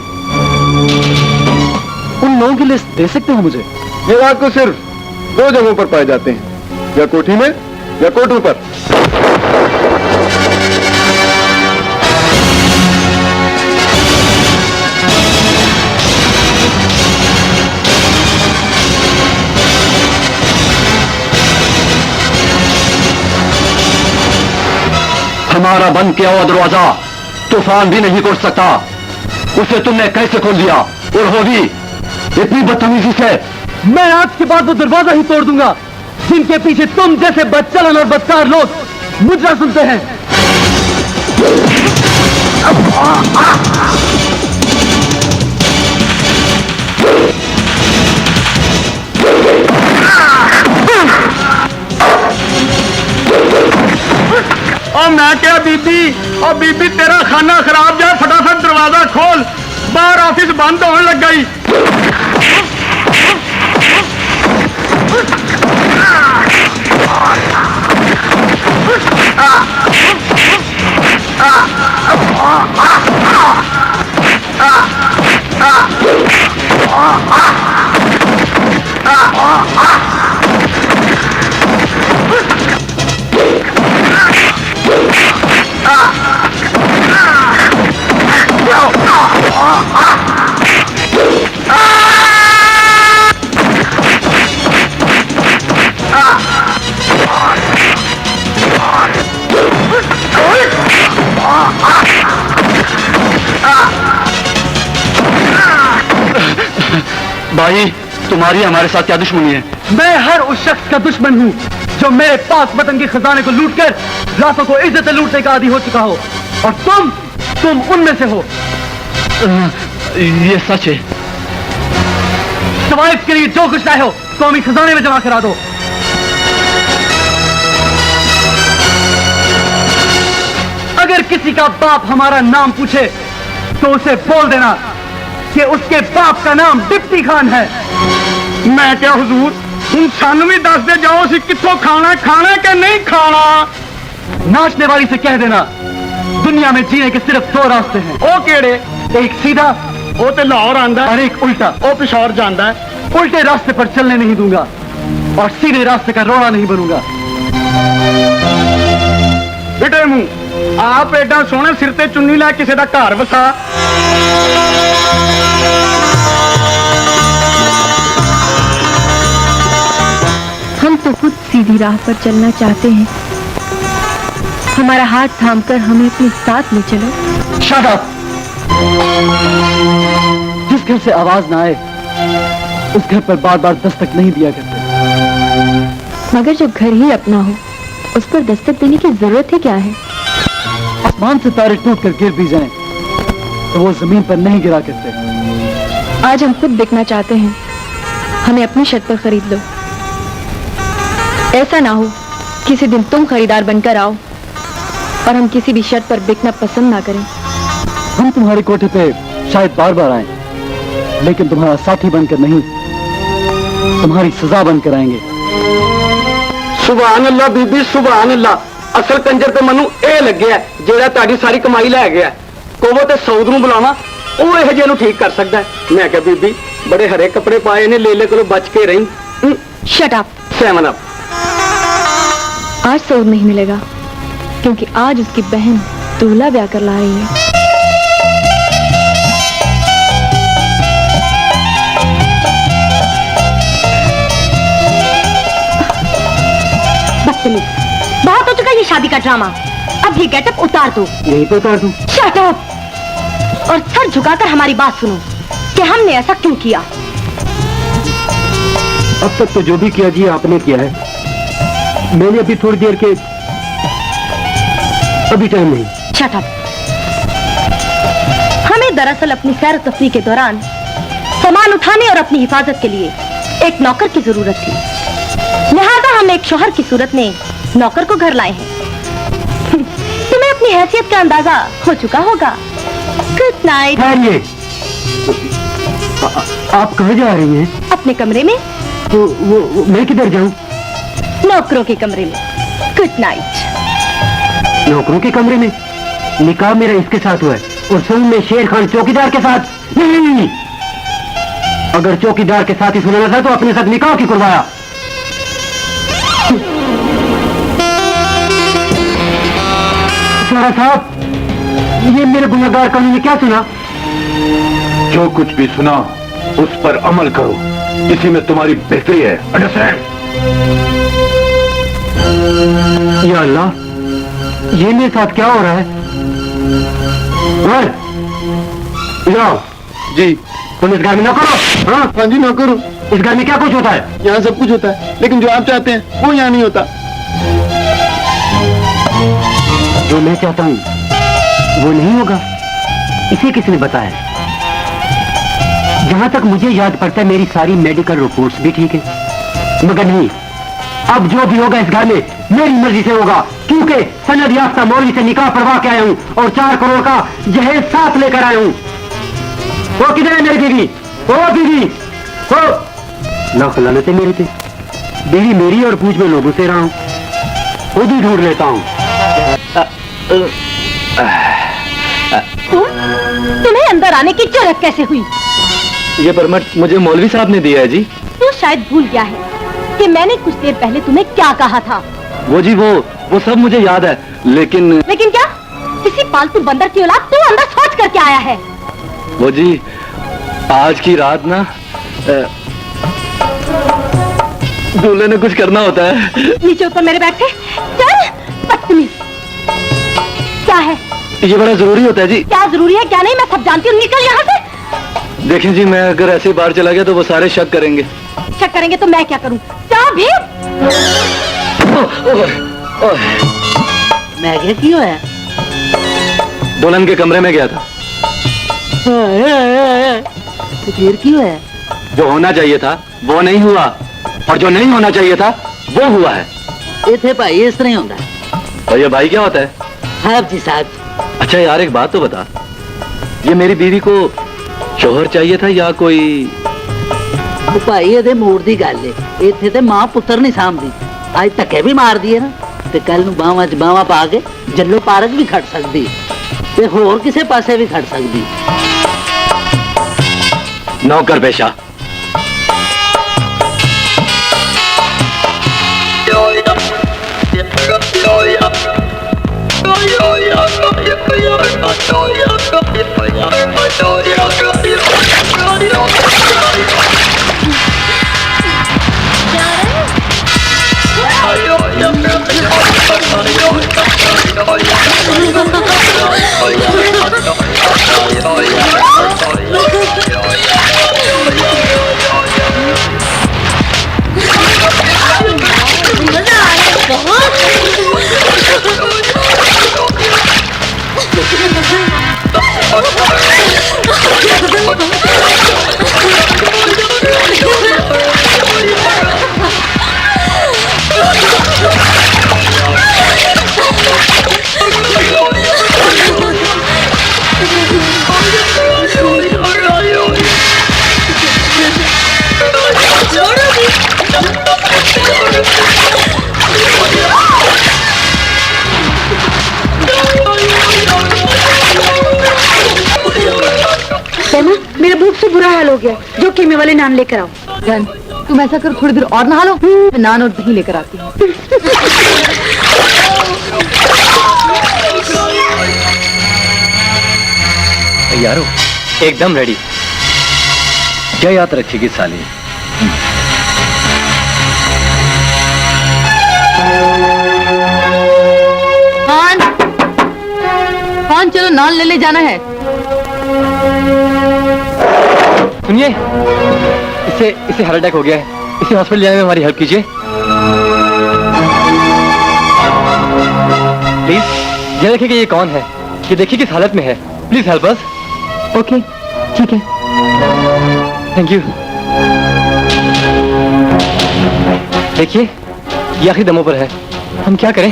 उन लोगों की लिस्ट दे सकते हो मुझे?
ये रात को सिर्फ 2 जगहों पर पाए जाते हैं, या कोठी में या कोर्टों पर।
हमारा बंद किया हुआ दरवाजा तूफान भी नहीं तोड़ सकता। उसे तुमने कैसे खोल दिया, और वो भी इतनी बदतमीजी से?
मैं आज के बाद वो दरवाजा ही तोड़ दूंगा जिनके पीछे तुम जैसे बदचलन और बदकार लोग मुजरा सुनते हैं।
और मैं क्या बीबी, और बीबी तेरा खाना खराब जाए, फटाफट दरवाजा खोल, बाहर ऑफिस बंद होने लग गई।
भाई तुम्हारी हमारे साथ क्या दुश्मनी है?
मैं हर उस शख्स का दुश्मन हूँ जो मेरे पास वतन के खजाने को लूटकर रातों को इज्जत लूटने का आदी हो चुका हो, और तुम उनमें से हो।
ये सच है।
सवाइफ के लिए जो कुछ लाए हो कौमी खजाने में जमा करा दो। अगर किसी का बाप हमारा नाम पूछे तो उसे बोल देना कि उसके बाप का नाम डिप्टी खान है।
मैं क्या हुजूर, तुम सानू भी दस दे जाओ सी कित्थों खाना के नहीं खाना।
नाचने वाली से कह देना दुनिया में जीने के सिर्फ 2 रास्ते हैं।
ओ केड़े?
एक सीधा,
ओ ते लाहौर आंदा
और एक उल्टा।
ओ पिशौर जांदा है।
उल्टे रास्ते पर चलने नहीं दूंगा और सीधे रास्ते का रोड़ा नहीं बनूंगा।
बिटे मुंह, आप एडा सोहने सिर ते चुन्नी लै किसी दा घर वसा।
हम तो खुद सीधी राह पर चलना चाहते हैं, हमारा हाथ थामकर हमें अपने साथ ले चलो।
Shut up! जिस घर से आवाज ना आए उस घर पर बार बार दस्तक नहीं दिया करते।
मगर जब घर ही अपना हो उस पर दस्तक देने की जरूरत है क्या है?
आसमान से तारे टूट कर गिर भी जाएं तो वो जमीन पर नहीं गिरा करते।
आज हम खुद बिकना चाहते हैं, हमें अपनी शर्त पर खरीद लो। ऐसा ना हो किसी दिन तुम खरीदार बनकर आओ और हम किसी भी शर्त पर बिकना पसंद ना करें।
हम तुम्हारे कोठे पे शायद बार बार आए, लेकिन तुम्हारा साथी बनकर नहीं, तुम्हारी सजा बनकर आएंगे।
सुभान अल्लाह बीबी, सुभान अल्लाह। असल कंजर ते मनु ए लगे है जेड़ा ताड़ी सारी कमाई लै गया। कोवो ते सऊद नूं बुलावा, ਉਹ ਇਹ ਜਿਹੇ ਨੂੰ ठीक कर सकता है। मैं क्या बीबी बड़े हरे कपड़े पाए ने, लेले को बच के रही।
Shut up!
7 अप।
आज सऊद नहीं मिलेगा क्योंकि आज उसकी बहन दूल्हा ब्याह कर ला रही है। बहुत हो चुका ये शादी का ड्रामा, अब ये गेटअप उतार दो।
यही तो उतार दूं।
Shut up! और सर झुकाकर हमारी बात सुनो कि हमने ऐसा क्यों किया।
अब तक तो जो भी किया जी आपने किया है। मैंने अभी थोड़ी देर के अभी टाइम नहीं।
Shut up! हमें दरअसल अपनी सैर तफरीह के दौरान सामान उठाने और अपनी हिफाजत के लिए एक नौकर की जरूरत थी, लिहाजा हम एक शौहर की सूरत में नौकर को घर लाए हैं। तुम्हें अपनी हैसियत का अंदाजा हो चुका होगा। Good night.
आप कहाँ जा रही हैं?
अपने कमरे में।
तो वो मैं किधर जाऊं?
नौकरों के कमरे में। Good night.
नौकरों के कमरे में? निकाह मेरा इसके साथ हुआ है और सुन में शेर खान चौकीदार के साथ। नहीं, अगर चौकीदार के साथ ही सुनाना था तो अपने साथ निकाह क्यों करवाया? साहब, ये मेरे गुनहगार कानून ने क्या सुना?
जो कुछ भी सुना उस पर अमल करो, इसी में तुम्हारी बेहतरी है। अंडरस्टैंड?
या अल्लाह, ये मेरे साथ क्या हो रहा है?
जी
तुम इस घर में ना करो।
हाँ जी ना करो।
इस घर में क्या कुछ होता है?
यहाँ सब कुछ होता है, लेकिन जो आप चाहते हैं वो यहाँ नहीं होता।
जो मैं चाहता हूँ वो नहीं होगा। इसे किसने बताया? जहां तक मुझे याद पड़ता है मेरी सारी मेडिकल रिपोर्ट्स भी ठीक है, मगर नहीं, अब जो भी होगा इस घर में मेरी मर्जी से होगा, क्योंकि सनद याफ्ता मौलवी से निकाह पढ़वा के आया हूँ और 4 करोड़ का जहेज साथ लेकर आया हूँ। वो किधर है मेरी बीवी? ओ बीवी, ओ लाख लानत है मेरे पे। बीवी मेरी और पूछ में लोगों से रहा हूँ, खुद ही ढूंढ लेता हूँ।
तुम्हें अंदर आने की जरूरत कैसे हुई?
ये परमिट मुझे मौलवी साहब ने दिया है जी।
तू शायद भूल गया है कि मैंने कुछ देर पहले तुम्हें क्या कहा था।
वो जी वो सब मुझे याद है, लेकिन
क्या? किसी पालतू बंदर की औलाद तू अंदर सोच करके आया है?
वो जी आज की रात ना दूल्हे ने कुछ करना होता है।
नीचे ऊपर मेरे बैठे चल बदतमीज। क्या है?
ये बड़ा जरूरी होता है जी।
क्या जरूरी है क्या नहीं मैं सब जानती हूँ। निकल यहाँ से।
देखिए जी, मैं अगर ऐसे ही बाहर चला गया तो वो सारे शक करेंगे।
शक करेंगे तो मैं क्या करूं? जा भी।
मैं क्या क्यों है?
दुल्हन के कमरे में गया था।
तो फिर क्यों है?
जो होना चाहिए था वो नहीं हुआ, और जो नहीं होना चाहिए था वो हुआ है।
ये थे भाई, इस तरह ही होता है।
और ये भाई क्या होता है?
साहब जी साहब।
अच्छा यार, एक बात तो बता, ये मेरी बीवी को शोहर चाहिए था या कोई?
तो भाई ये मूड दी गल है, इत्थे ते मां पुत्र नहीं सामदी। आज धक्के भी मार दिए ना, ते कल नूं बावां च बावां पा के जल्लो पार्क भी खड़ सकदी, ते होर किसे पासे भी खड़ सकदी।
नौकर पेशा।
मेरा भूख से बुरा हाल हो गया, जो कीमे वाले नान लेकर आओ।
जान, तुम ऐसा करो, थोड़ी देर और नहा लो, मैं नान और दही लेकर आती हूँ।
यारो एकदम रेडी। क्या याद रखेगी साली?
कौन चलो नान ले जाना है।
सुनिए, इसे हार्ट अटैक हो गया है, इसे हॉस्पिटल जाने में हमारी हेल्प कीजिए प्लीज। ये देखिए कि ये कौन है, ये देखिए किस हालत में है, प्लीज हेल्प अस।
ओके, ठीक है।
Thank you. देखिए ये आखिरी दमों पर है, हम क्या करें?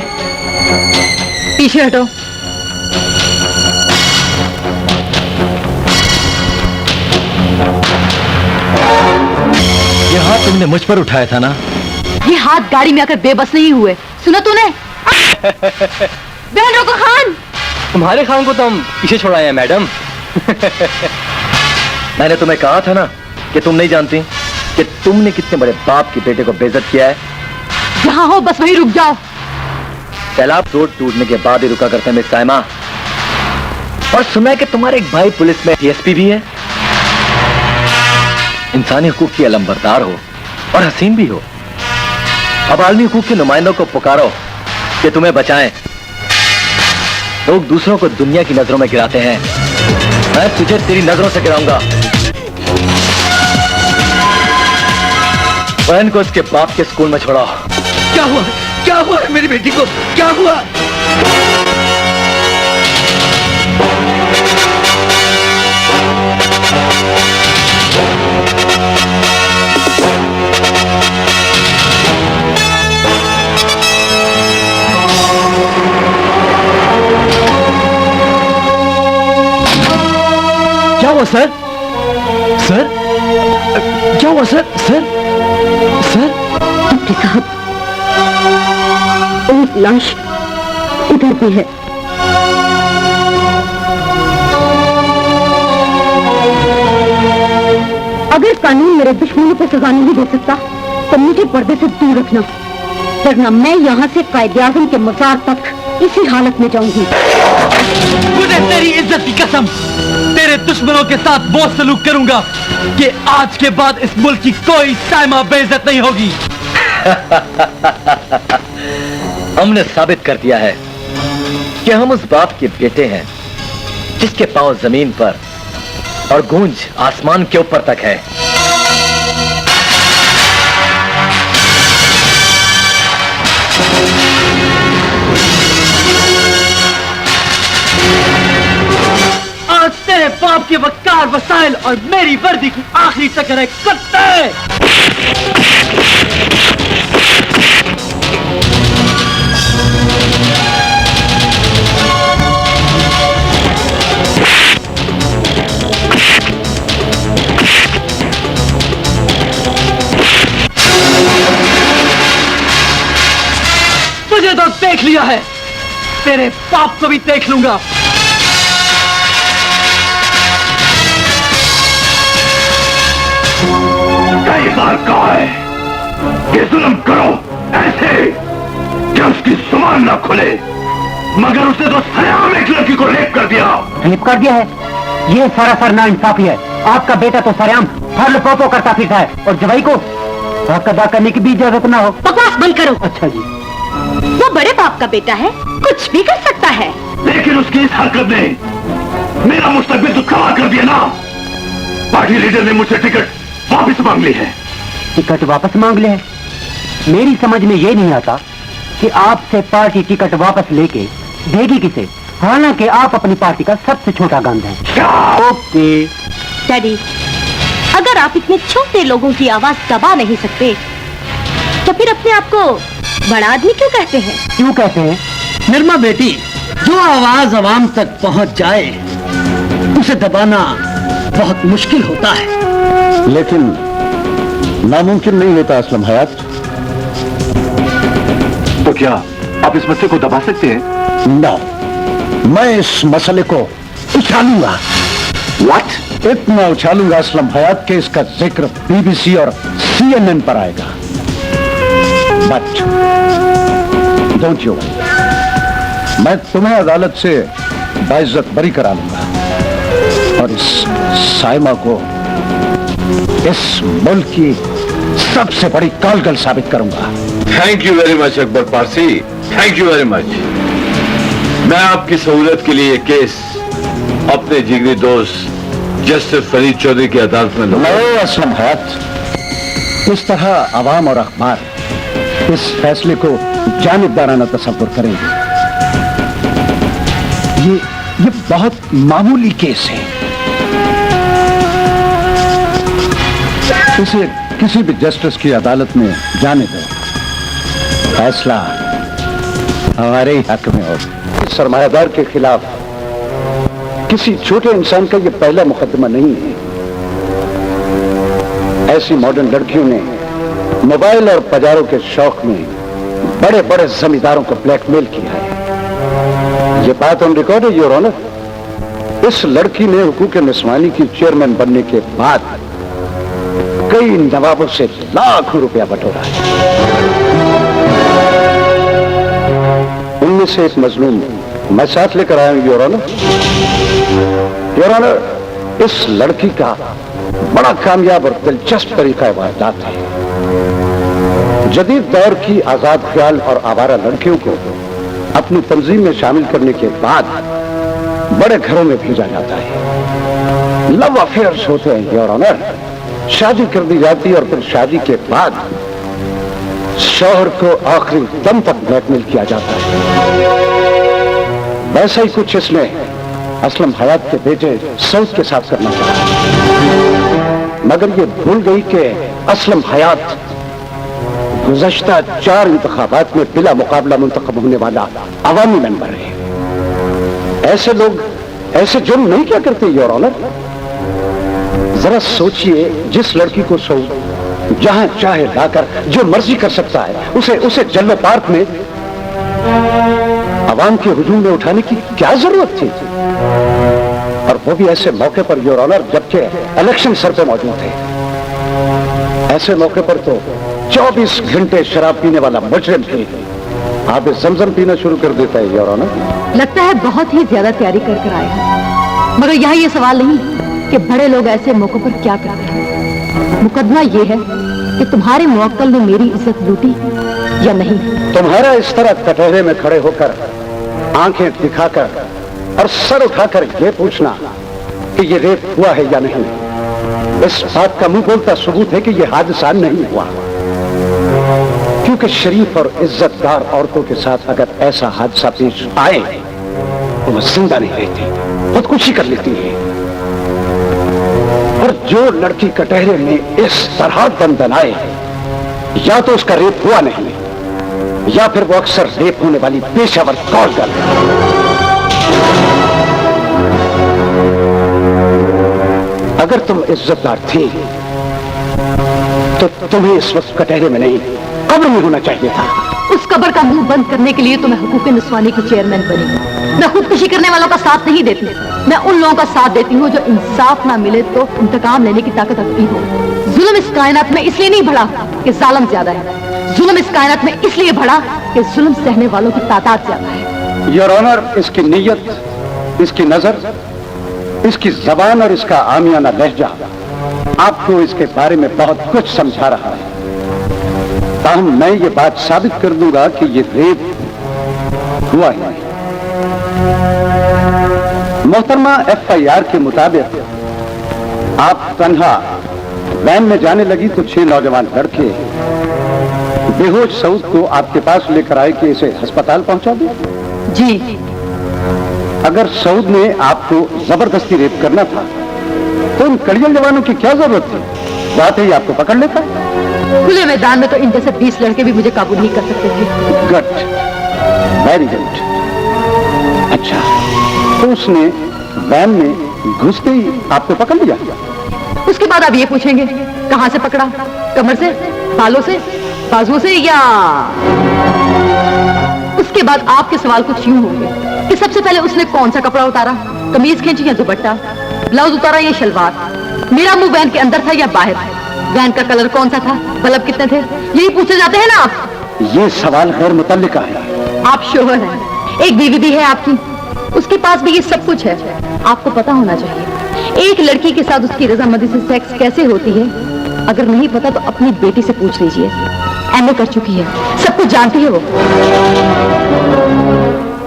पीछे हटो।
ये हाथ तुमने मुझ पर उठाया था ना?
ये हाथ गाड़ी में आकर बेबस नहीं हुए, सुना तूने? बहन रोको खान।
तुम्हारे खान को तो हम पीछे छोड़ाए हैं मैडम। मैंने तुम्हें कहा था ना कि तुम नहीं जानती कि तुमने कितने बड़े बाप के बेटे को बेइज्जत किया है।
जहाँ हो बस वहीं रुक जाओ।
सैलाब रोड टूटने के बाद ही रुका करते हैं मिस साइमा। और सुना है कि तुम्हारे एक भाई पुलिस में डीएसपी भी है। इंसानी हुकूक की अलंबरदार हो और हसीन भी हो। अब आलमी हुकूक के नुमाइंदों को पुकारो कि तुम्हें बचाएं। लोग दूसरों को दुनिया की नजरों में गिराते हैं, मैं तुझे तेरी नजरों से गिराऊंगा। बहन को उसके बाप के स्कूल में छोड़ा।
क्या हुआ? क्या हुआ मेरी बेटी को? क्या हुआ?
क्या हुआ सर? सर क्या हुआ सर? सर
साहब, एक लाश इधर भी है। अगर कानून मेरे दुश्मनों को सजा नहीं दे सकता तो मुझे पर्दे से दूर रखना, वरना मैं यहाँ से कायदे-आज़म के मज़ार तक इसी हालत में जाऊंगी।
मुझे तेरी इज्जत की कसम, तेरे दुश्मनों के साथ वो सलूक करूंगा कि आज के बाद इस मुल्क की कोई साइमा बेइज्जत नहीं होगी।
हमने साबित कर दिया है कि हम उस बाप के बेटे हैं जिसके पांव जमीन पर और गूंज आसमान के ऊपर तक है।
आज तेरे बाप के वकार वसाइल और मेरी वर्दी की आखिरी टक्कर है कुत्ते। तुझे तो देख लिया है, तेरे बाप को भी देख लूंगा।
कई बार कहा है कि जुल्म करो ऐसे कि उसकी जुबान न खुले, मगर उसने तो सरेआम एक लड़की को रेप कर दिया।
रेप कर दिया है? ये सरासर नाइंसाफी है। आपका बेटा तो सरेआम फर्ल पोपो करता फिरता है और जवाई को हक अदा करने की भी इजाजत ना हो।
बकवास बंद करो।
अच्छा जी।
वो बड़े बाप का बेटा है, कुछ भी कर सकता है।
लेकिन उसकी इस हरकत ने मेरा मुस्तकबिल तो खराब कर दिया ना। पार्टी लीडर ने मुझसे टिकट वापस मांग ली है।
टिकट वापस मांग ले? मेरी समझ में ये नहीं आता कि आपसे पार्टी टिकट वापस लेके देगी किसे, हालांकि आप अपनी पार्टी का सबसे छोटा गंध है। ओके
डैडी, अगर आप इतने छोटे लोगों की आवाज दबा नहीं सकते तो फिर अपने आप को बड़ा आदमी क्यों कहते हैं?
क्यों कहते हैं?
निर्मा बेटी, जो आवाज आवाम तक पहुंच जाए उसे दबाना बहुत मुश्किल होता है।
लेकिन नामुमकिन नहीं होता असलम हयात। तो क्या आप इस मसले को दबा सकते हैं?
ना, मैं इस मसले को उछालूंगा।
What?
इतना उछालूंगा असलम हयात के इसका जिक्र BBC और CNN पर आएगा। बट डोंट यू वरी, मैं तुम्हें अदालत से बाइज्जत बरी करा लूंगा और इस साइमा को इस मुल्क की सबसे बड़ी कालगल साबित करूंगा।
Thank you very much Akbar Parsi, thank you very much. मैं आपकी सहूलत के लिए केस अपने जिगरी दोस्त जस्टिस फरीद चौधरी की अदालत में लूंगा।
नहीं असलम हयात, इस तरह अवाम और अखबार इस फैसले को जानिबदाराना तसव्वुर करेंगे। ये बहुत मामूली केस है। इसे किसी भी जस्टिस की अदालत में जाने दो, फैसला हमारे ही हक में हो। इस सरमायादार के खिलाफ किसी छोटे इंसान का यह पहला मुकदमा नहीं है। ऐसी मॉडर्न लड़कियों ने मोबाइल और पजारों के शौक में बड़े बड़े जमींदारों को ब्लैकमेल किया है। ये बात ऑन रिकॉर्ड है योर ऑनर। इस लड़की ने हुकूक निस्वानी की चेयरमैन बनने के बाद कई नवाबों से लाखों रुपया बटोरा है। उनमें से एक मजलूम मैं साथ लेकर आया हूं योर ऑनर। योर ऑनर, इस लड़की का बड़ा कामयाब और दिलचस्प तरीका वारदात है। जदीद दौर की आजाद ख्याल और आवारा लड़कियों को अपनी तंजीम में शामिल करने के बाद बड़े घरों में भेजा जाता है। लव अफेयर्स होते हैं योर ऑनर। शादी कर दी जाती है और फिर शादी के बाद शौहर को आखिरी दम तक ब्लैकमेल किया जाता है। वैसा ही कुछ इसने असलम हयात के बेटे सऊद के साथ करना चाहा, मगर ये भूल गई कि असलम हयात गुज़श्ता 4 इंतखाबात में बिला मुकाबला मुंतखब होने वाला अवामी मेंबर है। ऐसे लोग ऐसे जुर्म नहीं क्या करते योर ऑनर। जरा सोचिए, जिस लड़की को सऊद जहां चाहे लाकर जो मर्जी कर सकता है, उसे जल्लो पार्क में अवाम के हुजूम में उठाने की क्या जरूरत थी? और वो भी ऐसे मौके पर योर ऑनर जबकि इलेक्शन सर पे मौजूद थे। ऐसे मौके पर तो 24 घंटे शराब पीने वाला मुजरिम भी आप जमजम पीना शुरू कर देता है योर ऑनर।
लगता है बहुत ही ज्यादा तैयारी कर आए हैं, मगर यहाँ ये सवाल नहीं कि बड़े लोग ऐसे मौकों पर क्या करते हैं। मुकदमा ये है कि तुम्हारे मुवक्किल ने मेरी इज्जत लूटी या नहीं।
तुम्हारा इस तरह कटहरे में खड़े होकर आंखें दिखाकर और सर उठाकर ये पूछना कि ये रेप हुआ है या नहीं। इस बात का मुंह बोलता सबूत है कि यह हादसा नहीं हुआ, क्योंकि शरीफ और इज्जतदार औरतों के साथ अगर ऐसा हादसा पेश आए तो वह जिंदा नहीं रहती, खुदकुशी कर लेती है। और जो लड़की कटहरे में इस तरह बंधन आए, या तो उसका रेप हुआ नहीं, या फिर वो अक्सर रेप होने वाली पेशावर कॉल कर। अगर तुम इज्जतदार थी तो तुम्हें इस वक्त कटहरे में नहीं, कब्र में होना चाहिए था।
उस कब्र का मुंह बंद करने के लिए तो मैं हुकूक निस्वानी की चेयरमैन बनी। मैं खुदकुशी करने वालों का साथ नहीं देती, मैं उन लोगों का साथ देती हूँ जो इंसाफ ना मिले तो इंतकाम लेने की ताकत रखती हो। जुल्म इस कायनात में इसलिए नहीं बढ़ा कि जालिम ज्यादा है, जुल्म इस कायनात में इसलिए बढ़ा कि जुल्म सहने वालों की तादाद ज्यादा है।
योर ऑनर, इसकी नीयत, इसकी नजर, इसकी जबान और इसका आमियाना लहजा आपको इसके बारे में बहुत कुछ समझा रहा है। ताहम मैं ये बात साबित कर दूंगा कि ये रेप हुआ है। मोहतरमा FIR के मुताबिक आप तन्हा वैन में जाने लगी तो 6 नौजवान लड़के बेहोश सऊद को आपके पास लेकर आए कि इसे अस्पताल पहुंचा दे।
जी।
अगर सऊद ने आपको जबरदस्ती रेप करना था तो इन कड़ियल जवानों की क्या जरूरत थी? बात है, आपको पकड़ लेता।
खुले मैदान में तो इन जैसे 20 लड़के भी मुझे काबू नहीं कर सकते थे।
Good, very good. अच्छा, तो उसने वैन में घुसते ही आपको पकड़ लिया?
उसके बाद आप ये पूछेंगे कहां से पकड़ा? कमर से, बालों से, बाजुओं से, या उसके बाद आपके सवाल कुछ यूं होंगे कि सबसे पहले उसने कौन सा कपड़ा उतारा, कमीज खींची या दुपट्टा, ब्लाउज उतारा या शलवार, मेरा मुंह वैन के अंदर था या बाहर, वैन का कलर कौन सा था, बल्ब कितने थे, यही पूछे जाते हैं ना आप।
ये सवाल गैर मुतल्लिका है।
आप शोहर हैं, एक बीवी भी है आपकी, उसके पास भी ये सब कुछ है। आपको पता होना चाहिए एक लड़की के साथ उसकी रजामंदी से सेक्स कैसे होती है। अगर नहीं पता तो अपनी बेटी से पूछ लीजिए, MA कर चुकी है, सब कुछ जानती है वो।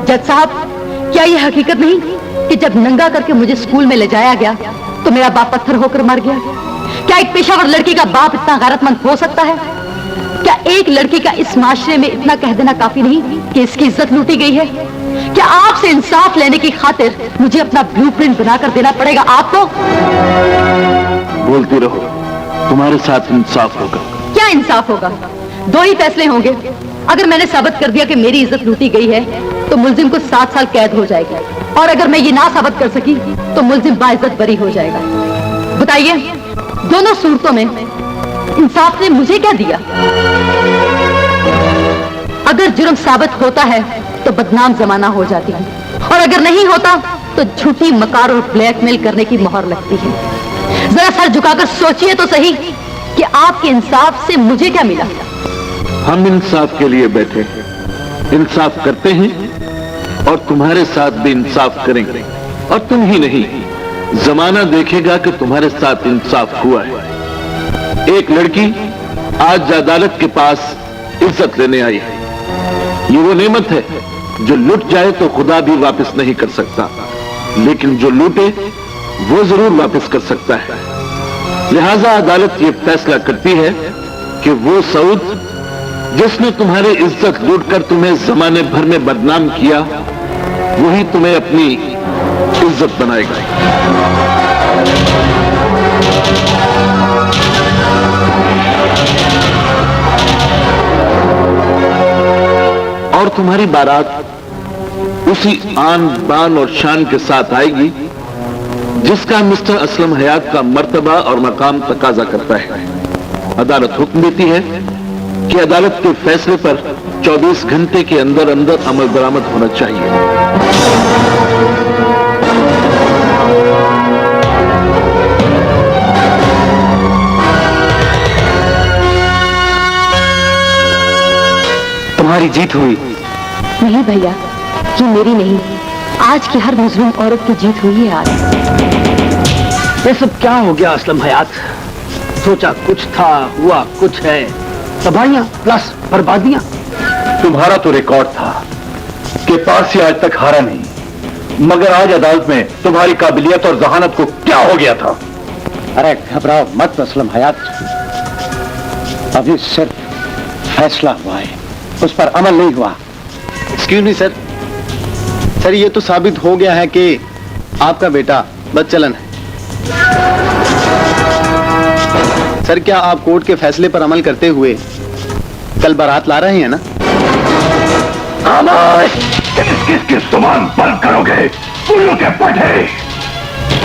जज साहब, क्या ये हकीकत नहीं कि जब नंगा करके मुझे स्कूल में ले जाया गया तो मेरा बाप पत्थर होकर मर गया? क्या एक पेशावर लड़की का बाप इतना गैरतमंद हो सकता है? क्या एक लड़की का इस माशरे में इतना कह देना काफी नहीं कि इसकी इज्जत लूटी गई है? क्या आपसे इंसाफ लेने की खातिर मुझे अपना ब्लूप्रिंट बनाकर देना पड़ेगा आपको?
बोलती रहो, तुम्हारे साथ इंसाफ होगा।
क्या इंसाफ होगा? 2 ही फैसले होंगे। अगर मैंने साबित कर दिया कि मेरी इज्जत लूटी गई है तो मुल्जिम को 7 साल कैद हो जाएगी, और अगर मैं ये ना साबित कर सकी तो मुल्जिम बाइज्जत बरी हो जाएगा। बताइए, दोनों सूरतों में इंसाफ ने मुझे क्या दिया? अगर जुर्म साबित होता है तो बदनाम जमाना हो जाती है, और अगर नहीं होता तो झूठी मकार और ब्लैकमेल करने की मोहर लगती है। जरा सर झुकाकर सोचिए तो सही कि आपके इंसाफ से मुझे क्या मिला?
हम इंसाफ के लिए बैठे हैं, इंसाफ करते हैं और तुम्हारे साथ भी इंसाफ करेंगे। और तुम ही नहीं, जमाना देखेगा कि तुम्हारे साथ इंसाफ हुआ है। एक लड़की आज अदालत के पास इज्जत लेने आई है। ये वो नेमत है जो लुट जाए तो खुदा भी वापस नहीं कर सकता, लेकिन जो लूटे वो जरूर वापस कर सकता है। लिहाजा अदालत ये फैसला करती है कि वो सऊद जिसने तुम्हारी इज्जत लूटकर तुम्हें जमाने भर में बदनाम किया, वही तुम्हें अपनी इज्जत बनाएगा। और तुम्हारी बारात उसी आन बान और शान के साथ आएगी जिसका मिस्टर असलम हयात का मर्तबा और मकाम तकाजा करता है। अदालत हुक्म देती है कि अदालत के फैसले पर 24 घंटे के अंदर अंदर अमल दरामद होना चाहिए।
तुम्हारी जीत हुई।
नहीं भैया, ये मेरी नहीं, आज की हर मजलूम औरत की जीत हुई है आज।
ये सब क्या हो गया असलम हयात? सोचा कुछ था, हुआ कुछ है। तबाहियां प्लस बर्बादियां।
तुम्हारा तो रिकॉर्ड था कि पारसी आज तक हारा नहीं, मगर आज अदालत में तुम्हारी काबिलियत और जहानत को क्या हो गया था?
अरे घबराओ मत असलम हयात, अभी सिर्फ फैसला हुआ है, उस पर अमल नहीं हुआ।
एक्सक्यूज मी सर, सर ये तो साबित हो गया है कि आपका बेटा बदचलन है। सर क्या आप कोर्ट के फैसले पर अमल करते हुए कल बारात ला रहे हैं ना?
किसकी जुबान बंद करोगे? उल्लू के पटे!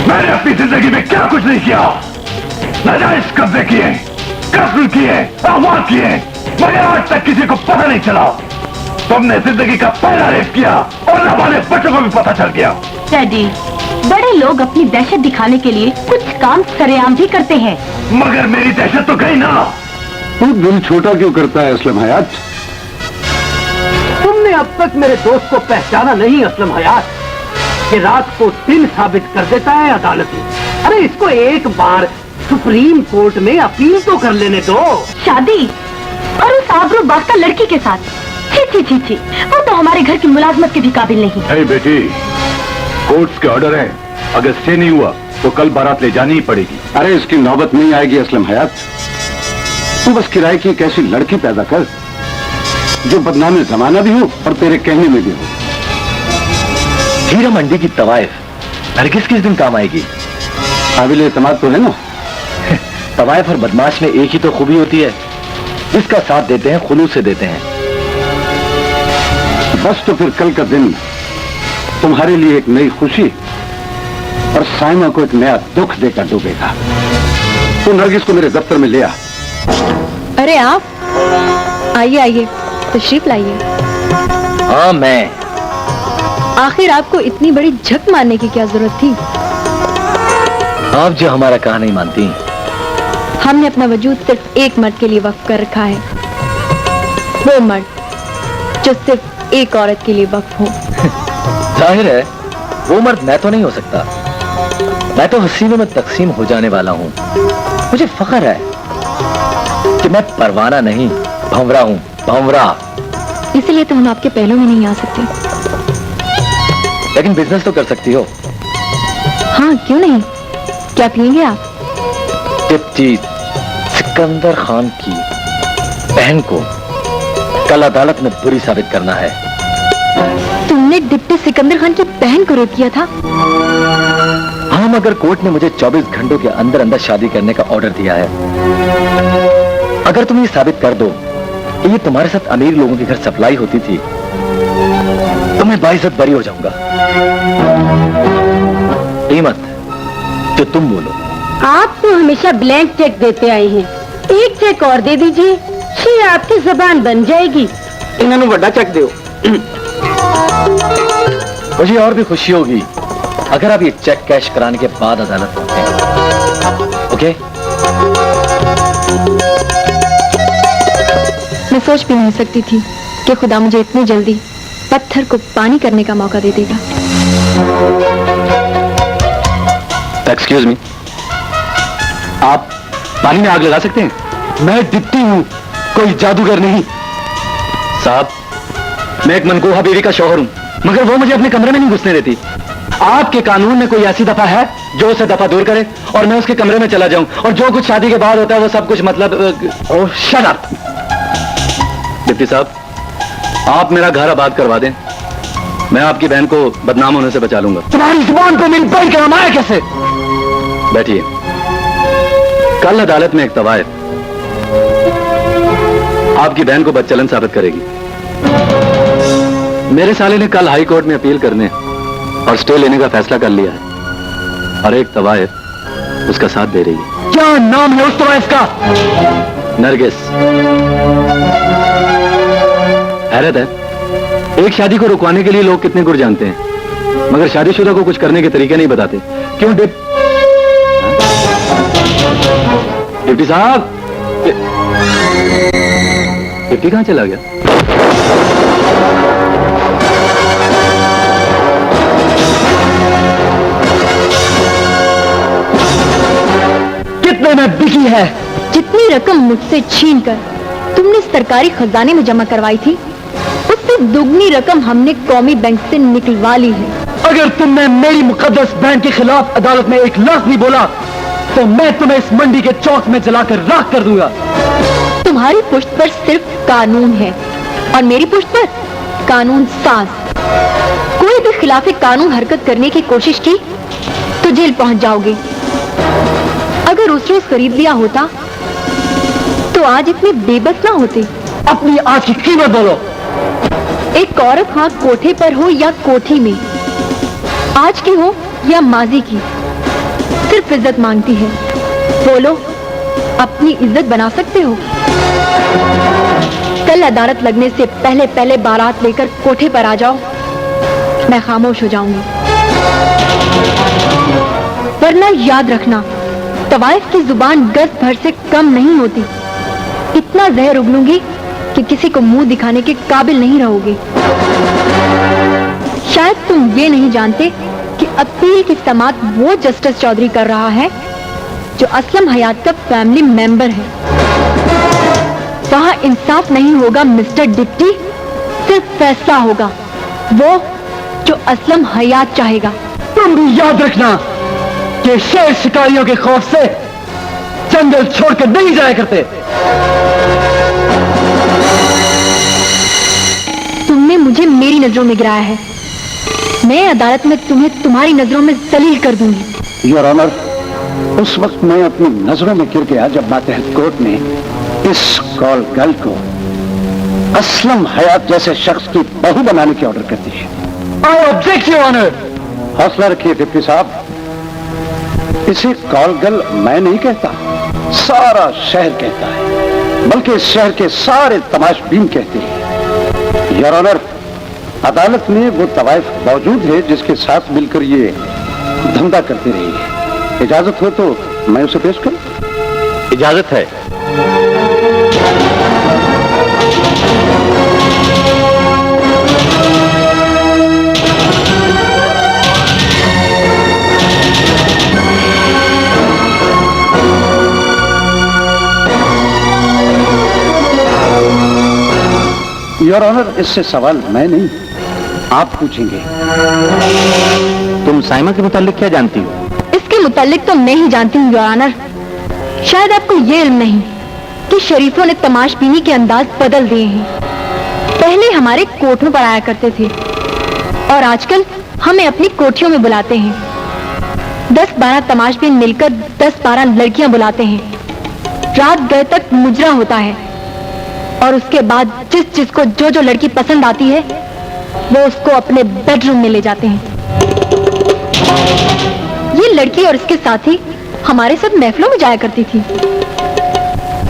मैंने अपनी जिंदगी में क्या कुछ नहीं किया। नाजायज कब्जे किए, कत्ल किए, अगवा किए, मगर आज तक किसी को पता नहीं चला। तुमने जिंदगी का पहला रेप किया और नाबालिग बच्चों को भी पता चल गया।
डैडी, बड़े लोग अपनी दहशत दिखाने के लिए कुछ काम सरेआम भी करते हैं।
मगर मेरी दहशत तो गई ना।
तू दिल छोटा क्यों करता है असलम हयात?
तुमने अब तक मेरे दोस्त को पहचाना नहीं असलम हयात, कि रात को दिन साबित कर देता है अदालत में। अरे इसको एक बार सुप्रीम कोर्ट में अपील तो कर लेने दो।
शादी और उस आबरू बास्ता लड़की के साथ, छी छी छी छी, वो तो हमारे घर की मुलाजमत के भी काबिल नहीं।
हे बेटी, कोर्ट्स के ऑर्डर है, अगर स्टे नहीं हुआ तो कल बारात ले जानी ही पड़ेगी।
अरे इसकी नौबत नहीं आएगी असलम हयात, तू बस किराए की एक ऐसी लड़की पैदा कर जो बदनाम जमाना भी हो और तेरे कहने में भी हो।
हीरा मंडी की तवायफ नरगिस किस दिन काम आएगी?
काबिल एतमाद तो है ना।
तवायफ और बदमाश में एक ही तो खूबी होती है, जिसका साथ देते हैं खुलूस से देते हैं।
बस तो फिर कल का दिन तुम्हारे लिए एक नई खुशी और साइमा को एक नया दुख देकर डूबेगा। तू नरगिस को मेरे दफ्तर में ले आ।
अरे आप आइए आइए, तशरीफ लाइए।
हाँ मैं।
आखिर आपको इतनी बड़ी झक मारने की क्या जरूरत थी?
आप जो हमारा कहा नहीं मानती।
हमने अपना वजूद सिर्फ एक मर्द के लिए वक्फ कर रखा है, वो मर्द जो सिर्फ एक औरत के लिए वक्फ हो।
जाहिर है वो मर्द मैं तो नहीं हो सकता। मैं तो हसीनों में तकसीम हो जाने वाला हूँ। मुझे फख्र है कि मैं परवाना नहीं, भंवरा हूँ, भंवरा।
इसलिए तो हम आपके पहलों में नहीं आ सकते।
लेकिन बिजनेस तो कर सकती हो।
हाँ क्यों नहीं, क्या पिएंगे आप?
डिप्टी सिकंदर खान की बहन को कल अदालत में बुरी साबित करना है।
तुमने डिप्टी सिकंदर खान की बहन को रेप किया था?
हाँ, मगर कोर्ट ने मुझे 24 घंटों के अंदर अंदर शादी करने का ऑर्डर दिया है। अगर तुम ये साबित कर दो कि ये तुम्हारे साथ अमीर लोगों के घर सप्लाई होती थी, तो मैं बाइज्जत बरी हो जाऊंगा। कीमत जो तुम बोलो।
आप तो हमेशा ब्लैंक चेक देते आए हैं, एक चेक और दे दीजिए, ये आपकी जबान बन जाएगी।
इन्होंने बड़ा चेक दो।
मुझे और भी खुशी होगी अगर आप ये चेक कैश कराने के बाद अदालत पहुंचे। ओके?
मैं सोच भी नहीं सकती थी कि खुदा मुझे इतनी जल्दी पत्थर को पानी करने का मौका दे देगा।
एक्सक्यूज मी, आप पानी में आग लगा सकते हैं? मैं डिप्टी हूं, कोई जादूगर नहीं। साहब, मैं एक मनकूहा बीवी का शौहर हूं, मगर वो मुझे अपने कमरे में नहीं घुसने देती। आपके कानून में कोई ऐसी दफा है जो उसे दफा दूर करे और मैं उसके कमरे में चला जाऊं, और जो कुछ शादी के बाद होता है वो सब कुछ मतलब शट अप। डिप्टी साहब, आप मेरा घर आबाद करवा दें, मैं आपकी बहन को बदनाम होने से बचा लूंगा। तुम्हारी जुबान पे मेरी बहन का माया कैसे? बैठिए। कल अदालत में एक तवायफ आपकी बहन को बदचलन साबित करेगी। मेरे साले ने कल हाई कोर्ट में अपील करने और स्टे लेने का फैसला कर लिया है, और एक तवायफ उसका साथ दे रही है। क्या नाम है उस तवायफ का? नरगिस। हैरत है, एक शादी को रुकवाने के लिए लोग कितने गुर जानते हैं, मगर शादीशुदा को कुछ करने के तरीके नहीं बताते। क्यों डिप्टी साहब? डिप्टी कहां चला गया?
कितने में बिकी है? जितनी रकम मुझसे छीनकर तुमने सरकारी खजाने में जमा करवाई थी, उससे दुगनी रकम हमने कौमी बैंक से निकलवा ली है।
अगर तुमने मेरी मुकद्दस बहन के खिलाफ अदालत में एक लफ्ज नहीं बोला तो मैं तुम्हें इस मंडी के चौक में जलाकर राख कर दूंगा।
तुम्हारी पुश्त पर सिर्फ कानून है और मेरी पुश्त पर कानून साज। कोई भी खिलाफ कानून हरकत करने की कोशिश की तो जेल पहुंच जाओगे। अगर उस रोज खरीद लिया होता तो आज इतने बेबस ना होते।
अपनी आज की कीमत बोलो।
एक औरत हाँ कोठे पर हो या कोठी में, आज की हो या माजी की, सिर्फ इज्जत मांगती है। बोलो, अपनी इज्जत बना सकते हो? कल अदालत लगने से पहले पहले बारात लेकर कोठे पर आ जाओ, मैं खामोश हो जाऊंगी। वरना याद रखना, तवाइफ की जुबान गज भर से कम नहीं होती। इतना जहर उगलूंगी कि किसी को मुंह दिखाने के काबिल नहीं रहोगे। शायद तुम ये नहीं जानते कि अपील की समाअत वो जस्टिस चौधरी कर रहा है जो असलम हयात का फैमिली मेंबर है। वहां इंसाफ नहीं होगा मिस्टर डिप्टी, सिर्फ फैसला होगा वो जो असलम हयात चाहेगा।
तुम भी याद रखना कि शेर शिकारियों के खौफ से जंगल छोड़कर नहीं जाया करते।
तुमने मुझे मेरी नजरों में गिराया है, मैं अदालत में तुम्हें तुम्हारी नजरों में जलील कर दूंगी।
योर ऑनर, उस वक्त मैं अपनी नजरों में गिर गया जब मातहत कोर्ट ने इस कॉल गर्ल को असलम हयात जैसे शख्स की बहू बनाने की ऑर्डर कर दी है।
I object your honour.
हौसला रखिए डिप्टी साहब, इसे कॉल गर्ल मैं नहीं कहता, सारा शहर कहता है, बल्कि इस शहर के सारे तमाशबीन कहते हैं। योर ऑनर, अदालत में वो तवाइफ मौजूद है जिसके साथ मिलकर ये धंधा करती रही है। इजाजत हो तो मैं उसे पेश करूं?
इजाजत है।
योर ऑनर, इससे सवाल मैं नहीं आप पूछेंगे।
तुम साइमा के मुतालिक क्या जानती हो?
इसके मुतालिक तो मैं ही जानती हूँ योर ऑनर। शायद आपको ये इल्म नहीं कि शरीफों ने तमाशबीनी के अंदाज बदल दिए हैं। पहले हमारे कोठों पर आया करते थे और आजकल हमें अपनी कोठियों में बुलाते हैं। 10-12 तमाशबीन मिलकर 10-12 लड़कियां बुलाते हैं। रात गए तक मुजरा होता है और उसके बाद जिसको जो लड़की पसंद आती है वो उसको अपने बेडरूम में ले जाते हैं। ये लड़की और इसके साथी हमारे साथ महफिलों में जाया करती थी।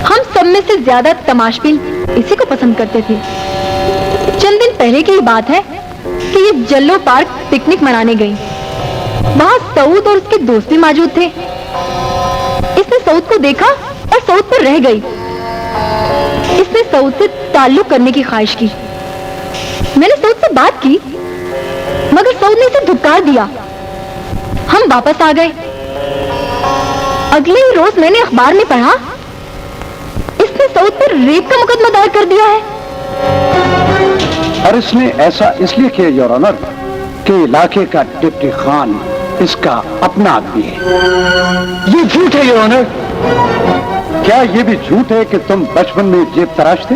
हम सब में से ज्यादा तमाशबीन इसी को पसंद करते थे। चंद दिन पहले की बात है कि ये जल्लो पार्क पिकनिक मनाने गई। वहां सऊद और उसके दोस्त भी मौजूद थे। इसने सऊद को देखा और सऊद पर रह गई। इसने सऊद से ताल्लुक करने की ख्वाहिश की। मैंने सऊद से बात की मगर सऊद ने इसे धुकार दिया। हम वापस आ गए। अगले ही रोज मैंने अखबार में पढ़ा इसने सऊद पर रेप का मुकदमा दायर कर दिया है।
और इसने ऐसा इसलिए किया योर ऑनर कि इलाके का डिप्टी खान इसका अपना आदमी है।
ये झूठ है योर ऑनर।
क्या ये भी झूठ है कि तुम बचपन में जेब तराश थे?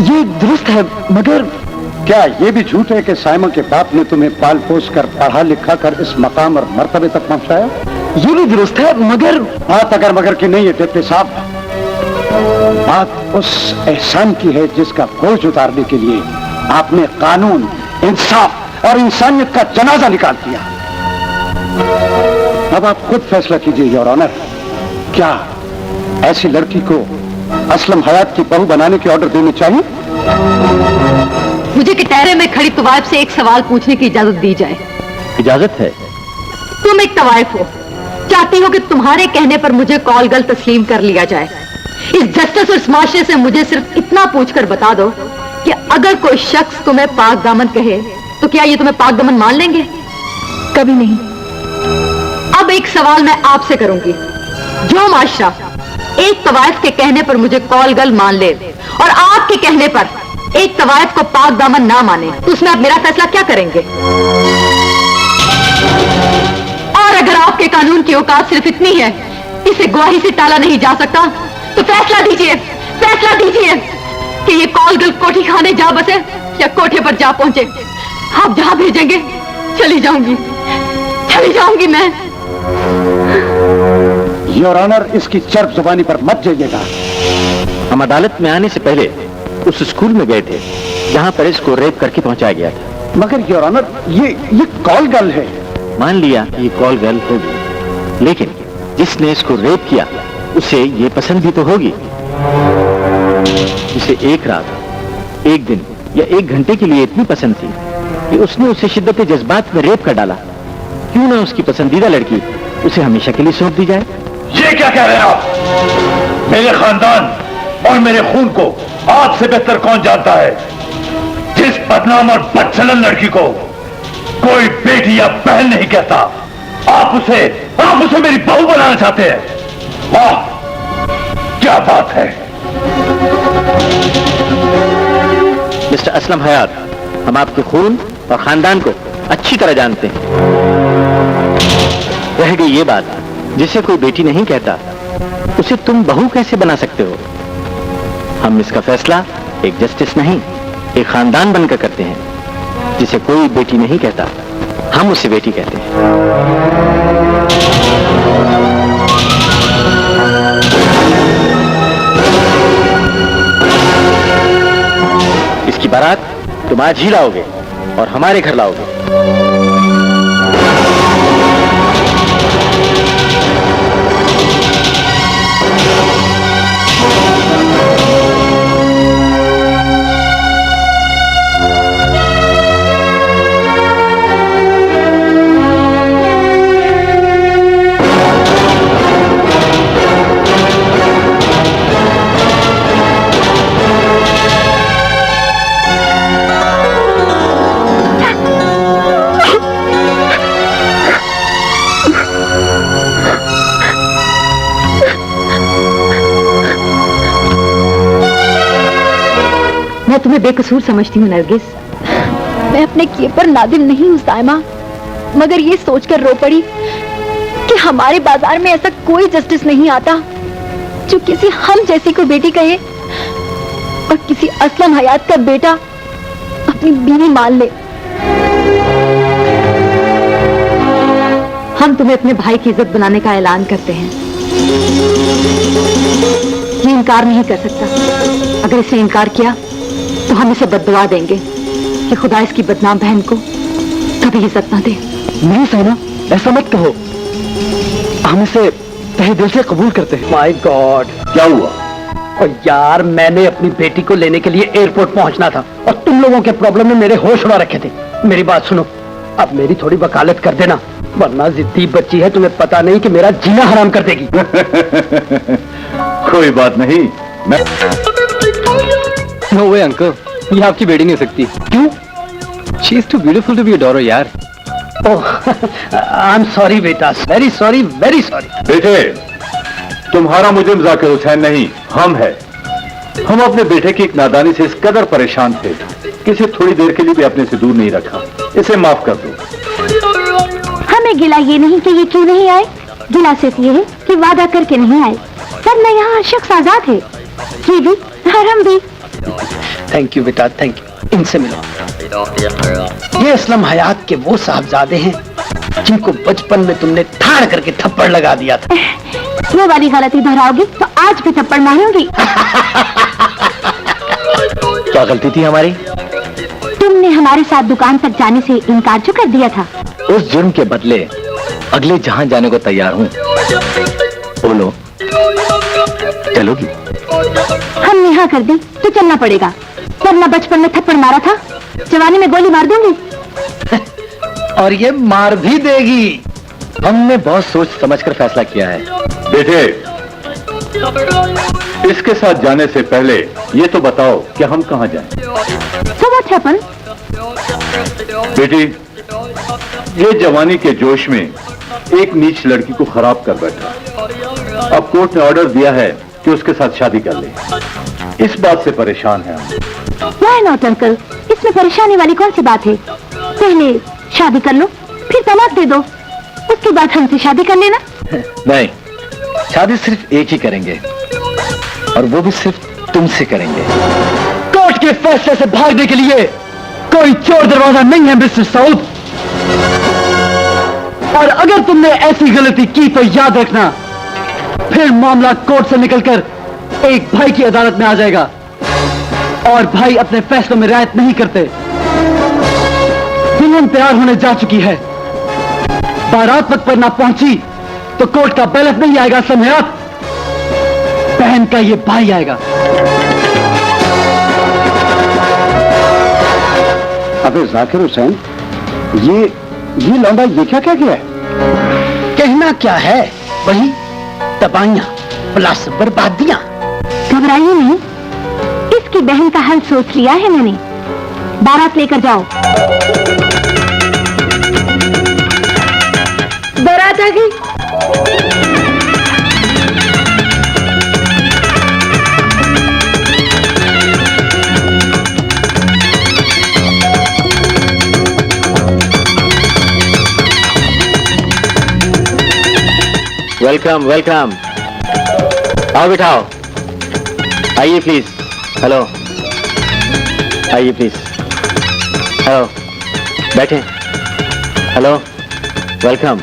ये दुरुस्त है, मगर
क्या ये भी झूठ है कि साइमा के बाप ने तुम्हें पाल पोस कर पढ़ा लिखा कर इस मकाम और मर्तबे तक पहुंचाया?
ये भी दुरुस्त है, मगर
बात अगर मगर की नहीं है डिप्टी साहब, बात उस एहसान की है जिसका बोझ उतारने के लिए आपने कानून, इंसाफ और इंसानियत का जनाजा निकाल दिया। अब आप खुद फैसला कीजिए योर ऑनर, क्या ऐसी लड़की को असलम हयात की बहू बनाने के ऑर्डर देने चाहिए?
मुझे कटहरे में खड़ी तवाइफ से एक सवाल पूछने की इजाजत दी जाए।
इजाजत है।
तुम एक तवाइफ हो, चाहती हो कि तुम्हारे कहने पर मुझे कॉल गर्ल तस्लीम कर लिया जाए। इस जस्टिस और इस माशरे से मुझे सिर्फ इतना पूछकर बता दो कि अगर कोई शख्स तुम्हें पाक दामन कहे तो क्या ये तुम्हें पाक दामन मान लेंगे?
कभी नहीं।
अब एक सवाल मैं आपसे करूंगी, जो माशरा एक तवाइफ के कहने पर मुझे कॉल गर्ल मान ले और आपके कहने पर एक तवाइफ को पाक दामन ना माने, तो उसमें आप मेरा फैसला क्या करेंगे? और अगर आपके कानून की औकात सिर्फ इतनी है, इसे गवाही से टाला नहीं जा सकता, तो फैसला दीजिए कि ये कॉलगल कोठी खाने जा बसे या कोठे पर जा पहुंचे। आप जहां भेजेंगे चली जाऊंगी मैं।
योर ऑनर, इसकी चर्प जुबानी पर मत जाइएगा।
हम अदालत में आने से पहले उस स्कूल में गए थे जहां पर इसको रेप करके पहुंचाया गया था।
मगर योर ऑनर, ये कॉल गर्ल है।
मान लिया ये कॉल गर्ल होगी, लेकिन जिसने इसको रेप किया उसे ये पसंद भी तो होगी। उसे एक रात, एक दिन या एक घंटे के लिए इतनी पसंद थी कि उसने उसे शिद्दत जज्बात में रेप कर डाला। क्यों ना उसकी पसंदीदा लड़की उसे हमेशा के लिए सौंप दी जाए।
ये क्या कह रहे हैं आप? मेरे खानदान और मेरे खून को आपसे बेहतर कौन जानता है? जिस बदनाम और बदचलन लड़की को कोई बेटी या बहन नहीं कहता, आप उसे मेरी बहू बनाना चाहते हैं। वाह, क्या बात है।
मिस्टर असलम हयात, हम आपके खून और खानदान को अच्छी तरह जानते हैं। रह गई ये बात, जिसे कोई बेटी नहीं कहता उसे तुम बहू कैसे बना सकते हो? हम इसका फैसला एक जस्टिस नहीं, एक खानदान बनकर करते हैं। जिसे कोई बेटी नहीं कहता, हम उसे बेटी कहते हैं। इसकी बारात तुम आज ही लाओगे और हमारे घर लाओगे।
मैं तुम्हें बेकसूर समझती हूँ नरगिस।
मैं अपने किए पर नादिम नहीं हूँ साइमा, मगर ये सोचकर रो पड़ी कि हमारे बाजार में ऐसा कोई जस्टिस नहीं आता जो किसी हम जैसी को बेटी कहे और किसी असलम हयात का बेटा अपनी बीवी मान ले।
हम तुम्हें अपने भाई की इज्जत बनाने का ऐलान करते हैं। ये इनकार नहीं कर सकता। अगर इसने इनकार किया तो हम इसे बद्दुआ देंगे कि खुदा इसकी बदनाम बहन को कभी इज्जत ना दे।
नहीं साइना, ऐसा मत कहो। हम इसे तहे दिल से कबूल करते हैं।
माय गॉड,
क्या हुआ?
और यार, मैंने अपनी बेटी को लेने के लिए एयरपोर्ट पहुंचना था और तुम लोगों के प्रॉब्लम में मेरे होश उड़ा रखे थे। मेरी बात सुनो, अब मेरी थोड़ी वकालत कर देना, वरना जिद्दी बच्ची है, तुम्हें पता नहीं कि मेरा जीना हराम कर देगी।
कोई बात नहीं, मैं
नो वे अंकल, ये आपकी बेटी नहीं हो सकती। क्यों? She is too beautiful to be your daughter यार।
ओह, आई एम सॉरी बेटा, वेरी सॉरी, वेरी सॉरी।
बेटे, तुम्हारा मुजरिम जाकिर हुसैन नहीं, हम है। हम अपने बेटे की एक नादानी से इस कदर परेशान थे कि इसे थोड़ी देर के लिए भी अपने से दूर नहीं रखा। इसे माफ कर दो।
हमें गिला ये नहीं कि ये क्यों नहीं आए, गिला सिर्फ ये है कि वादा करके नहीं आए। पर मैं यहाँ शख्स आजाद है, ये भी और हम भी।
थैंक यू बेटा, थैंक यू। इनसे मिलो। ये असलम हयात के वो साहबजादे हैं जिनको बचपन में तुमने ठाड़ करके थप्पड़ लगा दिया था।
वो वाली गलती दोहराओगी तो आज भी थप्पड़ मारूंगी।
क्या गलती थी हमारी?
तुमने हमारे साथ दुकान तक जाने से इनकार जो कर दिया था।
उस जुर्म के बदले अगले जहां जाने को तैयार हूं। बोलो, चलोगी?
हम यहाँ कर दें तो चलना पड़ेगा, वरना बचपन में थप्पड़ मारा था, जवानी में गोली मार दूंगी।
और ये मार भी देगी।
हमने बहुत सोच समझकर फैसला किया है।
बेटे, इसके साथ जाने से पहले ये तो बताओ कि हम कहाँ जाएं?
So what happened?
बेटी, ये जवानी के जोश में एक नीच लड़की को खराब कर बैठा। अब कोर्ट ने ऑर्डर दिया है कि उसके साथ शादी कर ले। इस बात से परेशान है हम।
Why not, uncle? इसमें परेशानी वाली कौन सी बात है? पहले शादी कर लो, फिर तलाक दे दो, उसके बाद हमसे शादी कर लेना।
नहीं, शादी सिर्फ एक ही करेंगे और वो भी सिर्फ तुमसे करेंगे।
कोर्ट के फैसले से भागने के लिए कोई चोर दरवाजा नहीं है मिस्टर साउद। और अगर तुमने ऐसी गलती की तो याद रखना, फिर मामला कोर्ट से निकलकर एक भाई की अदालत में आ जाएगा और भाई अपने फैसलों में रियायत नहीं करते। दुल्हन तैयार होने जा चुकी है, बारात वक्त पर ना पहुंची तो कोर्ट का बैलेंस नहीं आएगा समझात, बहन का ये भाई आएगा।
अबे जाकिर हुसैन, ये लौंडा ये क्या क्या किया है?
कहना क्या है, वही तबाहियां प्लस बर्बादियां।
घबराइए नहीं, इसकी बहन का हल सोच लिया है मैंने। बारात लेकर जाओ।
बारात आ गई।
वेलकम वेलकम, आओ बिठाओ, आइए प्लीज। हेलो, आइए प्लीज। हेलो, बैठे। Hello, welcome.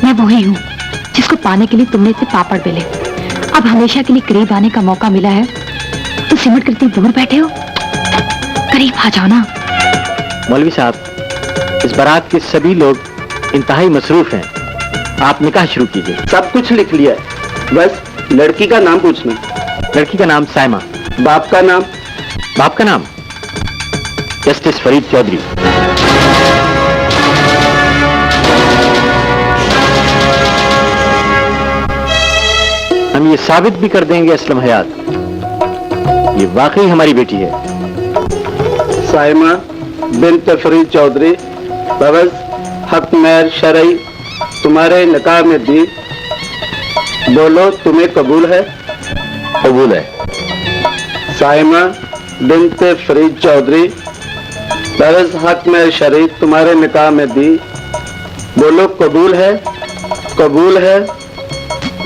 मैं वही हूँ जिसको पाने के लिए तुमने इतने पापड़ बेले। अब हमेशा के लिए करीब आने का मौका मिला है तो सिमट कर इतनी दूर बैठे हो, करीब आ जाओ ना।
मौलवी साहब, इस बारात के सभी लोग इंतहाई मसरूफ हैं, आप निकाह शुरू कीजिए।
सब कुछ लिख लिया है, बस लड़की का नाम पूछना।
लड़की का नाम साइमा।
बाप का नाम?
बाप का नाम जस्टिस फरीद चौधरी। हम ये साबित भी कर देंगे असलम हयात, ये वाकई हमारी बेटी है।
साइमा बिन्त फरीद चौधरी बवज हक मेहर शरई तुम्हारे निकाह में दी, बोलो तुम्हें कबूल है?
कबूल है।
साइमा बिन्त फरीद चौधरी बवज हक मेहर शरई तुम्हारे निकाह में दी, बोलो कबूल है? कबूल है?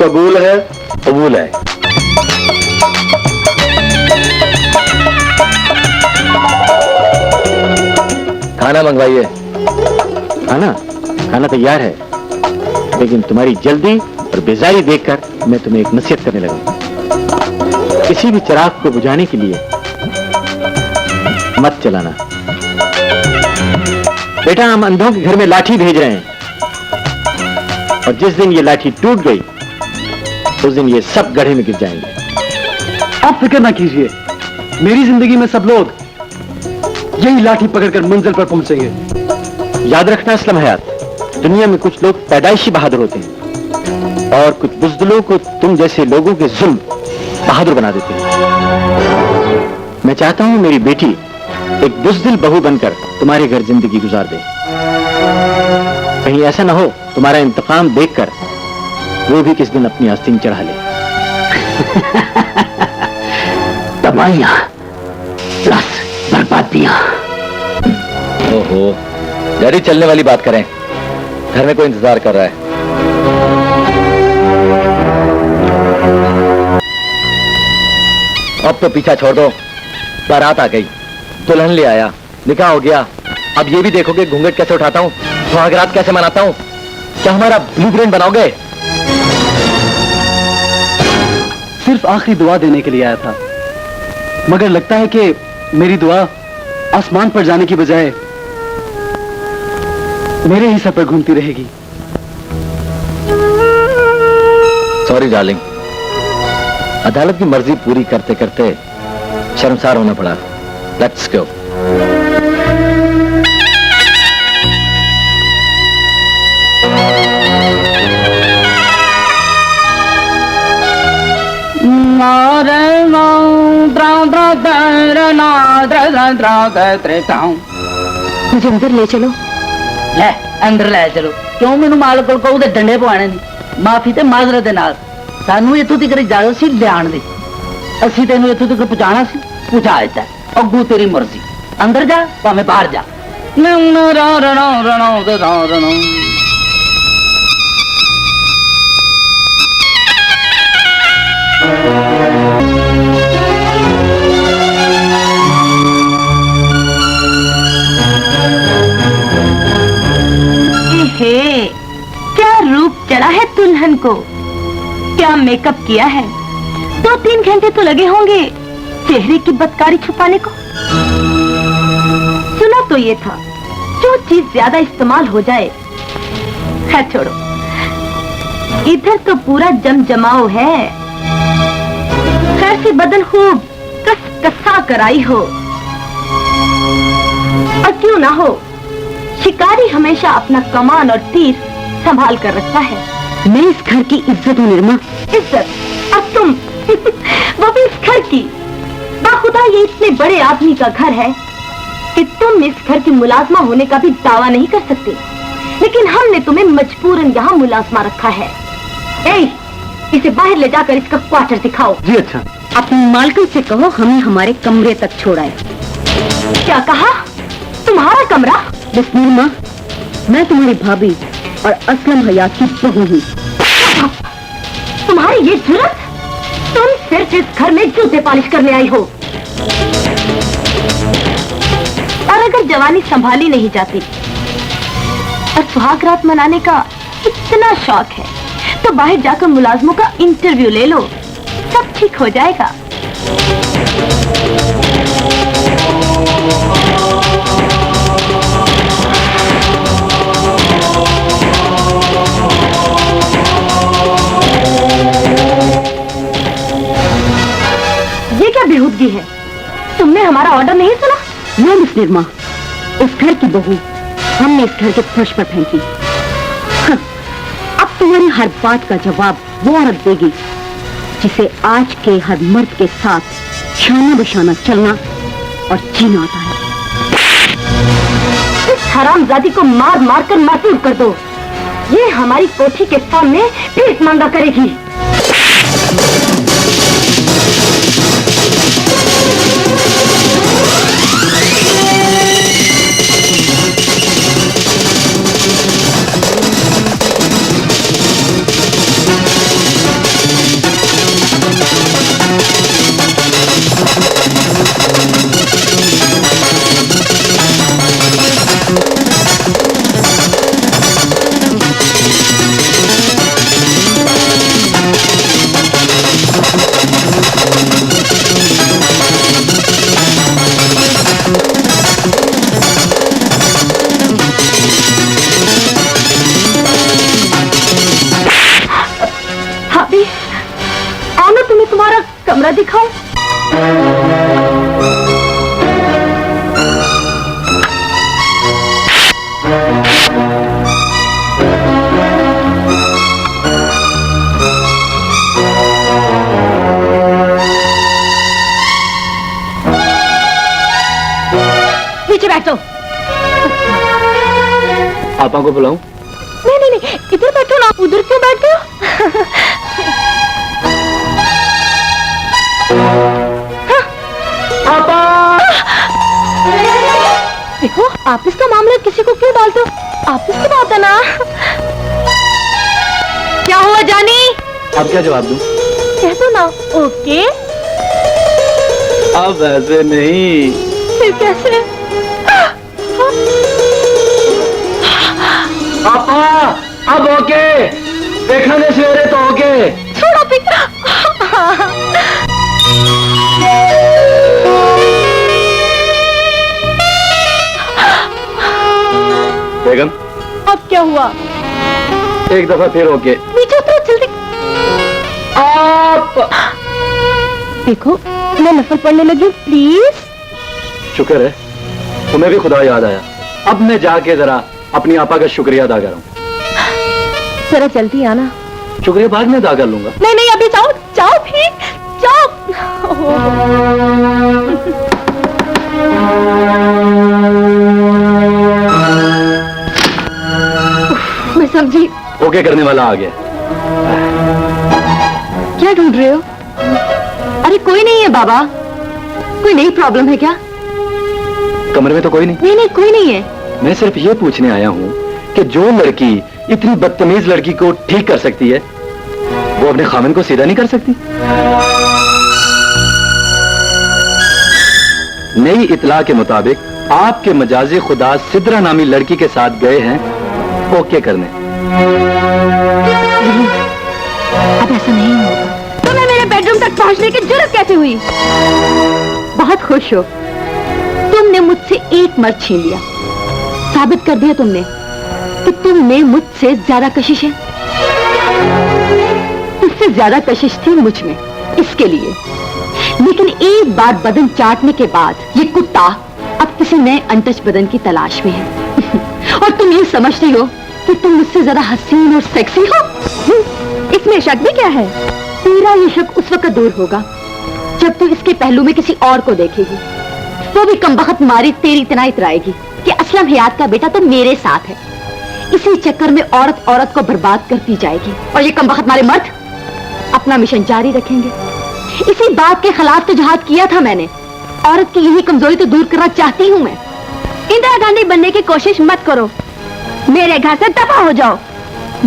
कबूल है?
कबूल है। खाना मंगवाइए।
खाना तैयार है, लेकिन तुम्हारी जल्दी और बेजारी देखकर मैं तुम्हें एक नसीहत करने लगा। किसी भी चिराग को बुझाने के लिए मत चलाना। बेटा, हम अंधों के घर में लाठी भेज रहे हैं और जिस दिन ये लाठी टूट गई उस दिन ये सब गड्ढे में गिर जाएंगे।
आप फिक्र ना कीजिए, मेरी जिंदगी में सब लोग यही लाठी पकड़कर मंजिल पर पहुंचेंगे।
याद रखना असलम हयात, दुनिया में कुछ लोग पैदाइशी बहादुर होते हैं और कुछ बुज़दिलों को तुम जैसे लोगों के जुल्म बहादुर बना देते हैं। मैं चाहता हूं मेरी बेटी एक बुज़दिल बहू बनकर तुम्हारे घर जिंदगी गुजार दे। कहीं ऐसा ना हो तुम्हारा इंतकाम देखकर वो भी किस दिन अपनी आस्तीन चढ़ा ले।
तबाहियां प्लस बर्बादियां।
ओहो, डैडी चलने वाली बात करें, घर में कोई इंतजार कर रहा है। अब तो पीछा छोड़ दो, बारात आ गई, दुल्हन ले आया, निकाह हो गया। अब ये भी देखोगे घूंघट कैसे उठाता हूँ, सुहागरात कैसे मनाता हूँ। क्या हमारा ब्लूप्रिंट बनाओगे?
सिर्फ आखिरी दुआ देने के लिए आया था, मगर लगता है कि मेरी दुआ आसमान पर जाने की बजाय मेरे ही सर पर घूमती रहेगी।
सॉरी डार्लिंग, अदालत की मर्जी पूरी करते करते शर्मसार होना पड़ा। Let's go.
मुझे अंदर ले चलो।
ले अंदर ले चलो। क्यों मैनू मालक को कहू डंडे पवाने नहीं? माफी ते माजरत दे नाल सानू इत्थों तक इजाजत सी लियाण दी। ਅਸੀਂ ਤੈਨੂੰ ਇੱਥੋਂ ਤੱਕ ਪਹੁੰਚਾਣਾ ਸੀ, ਪਹੁੰਚਾ ਦਿੱਤਾ। ਅੱਗੂ ਤੇਰੀ ਮਰਜ਼ੀ। अंदर जा भाਵੇਂ बाहर जा।
हे, क्या रूप चढ़ा है दुल्हन को, क्या मेकअप किया है। 2-3 घंटे तो लगे होंगे चेहरे की बदकारी छुपाने को। सुना तो ये था, जो चीज ज्यादा इस्तेमाल हो जाए, खैर छोड़ो। इधर तो पूरा जमजमाओ है। खैर से बदन खूब कसा कर आई हो, और क्यों ना हो, शिकारी हमेशा अपना कमान और तीर संभाल कर रखता है।
मैं इस घर की इज्जत हूँ निर्मा।
इज्जत? अब तुम वो भी इस घर की। बाखुदा ये इतने बड़े आदमी का घर है कि तुम इस घर की मुलाजमा होने का भी दावा नहीं कर सकते, लेकिन हमने तुम्हें मजबूरन यहाँ मुलाजमा रखा है। ए, इसे बाहर ले जाकर इसका क्वार्टर दिखाओ।
जी अच्छा।
अपनी मालकिन से कहो हमें हमारे कमरे तक छोड़ाए।
क्या कहा? तुम्हारा कमरा?
बस निर्मा, मैं तुम्हारी भाभी और असलम हयात की बहू हूँ।
तुम्हारी ये जुर्रत? तुम सिर्फ इस घर में जूते पॉलिश करने आई हो। और अगर जवानी संभाली नहीं जाती और सुहाग रात मनाने का इतना शौक है, तो बाहर जाकर मुलाजमों का इंटरव्यू ले लो, सब ठीक हो जाएगा। ये क्या बेहूदगी है? तुमने हमारा ऑर्डर नहीं सुना?
मैं मिस निर्मा, उस घर की बहू हमने इस घर के फर्श पर फेंकी। हाँ, अब तुम्हारी हर बात का जवाब वो औरत देगी जिसे आज के हर मर्द के साथ शाना बशाना चलना और जीना आता है।
इस हरामजादी को मार मार कर मासूर कर दो। ये हमारी कोठी के सामने भीख मांगा करेगी। कमरा दिखाओ। नीचे बैठो।
आपा को बुलाऊं?
नहीं नहीं नहीं, इधर बैठो ना, उधर क्यों बैठते हो? देखो, आप इसका मामला किसी को क्यों डालते हो? आप इसकी बात है ना। क्या हुआ जानी?
अब क्या जवाब दूं?
कह दो ना। ओके।
अब ऐसे नहीं।
फिर कैसे?
पापा, अब ओके। देखा नहीं सवेरे तो ओके।
छोड़ो पिक।
बेगम,
अब क्या हुआ?
एक दफा फिर ओके।
नीचे उतरो जल्दी।
आप
देखो, मैं नफल पढ़ने लगी, प्लीज।
शुक्र है तुम्हें भी खुदा याद आया। अब मैं जाके जरा अपनी आपा का शुक्रिया अदा करूं।
जरा जल्दी आना।
शुक्रिया बाद में अदा कर लूंगा।
नहीं नहीं, अभी जाओ जाओ, भी जाओ। मैं समझी।
ओके करने वाला आ गया।
क्या ढूंढ रहे हो? अरे कोई नहीं है बाबा, कोई नई प्रॉब्लम है क्या?
कमरे में तो कोई नहीं?
नहीं नहीं, कोई नहीं है।
मैं सिर्फ ये पूछने आया हूँ कि जो लड़की इतनी बदतमीज लड़की को ठीक कर सकती है, वो अपने खामिन को सीधा नहीं कर सकती? नई इतला के मुताबिक आपके मजाजी खुदा सिद्रा नामी लड़की के साथ गए हैं ओके करने।
अब ऐसा नहीं होगा। तुम्हें मेरे बेडरूम तक पहुंचने की जरूरत कैसे हुई? बहुत खुश हो, तुमने मुझसे एक मर्द छीन लिया। साबित कर दिया तुमने कि तुम में मुझसे ज्यादा कशिश है। इससे ज्यादा कशिश थी मुझ में, इसके लिए। लेकिन एक बार बदन चाटने के बाद ये कुत्ता अब किसी नए अनटच बदन की तलाश में है। और तुम ये समझती हो कि तुम मुझसे ज्यादा हसीन और सेक्सी हो। इसमें शक भी क्या है? तेरा ये शक उस वक्त दूर होगा जब तू इसके पहलू में किसी और को देखेगी, वो भी कमबख्त मारी तेरी इतना इतराएगी कि असलम हयात का बेटा तो मेरे साथ है। इसी चक्कर में औरत औरत को बर्बाद करती जाएगी और ये कमबख्त मारे मर्द अपना मिशन जारी रखेंगे। इसी बात के खिलाफ तो जिहाद किया था मैंने। औरत की यही कमजोरी तो दूर करना चाहती हूँ मैं। इंदिरा गांधी बनने की कोशिश मत करो, मेरे घर से दफा हो जाओ।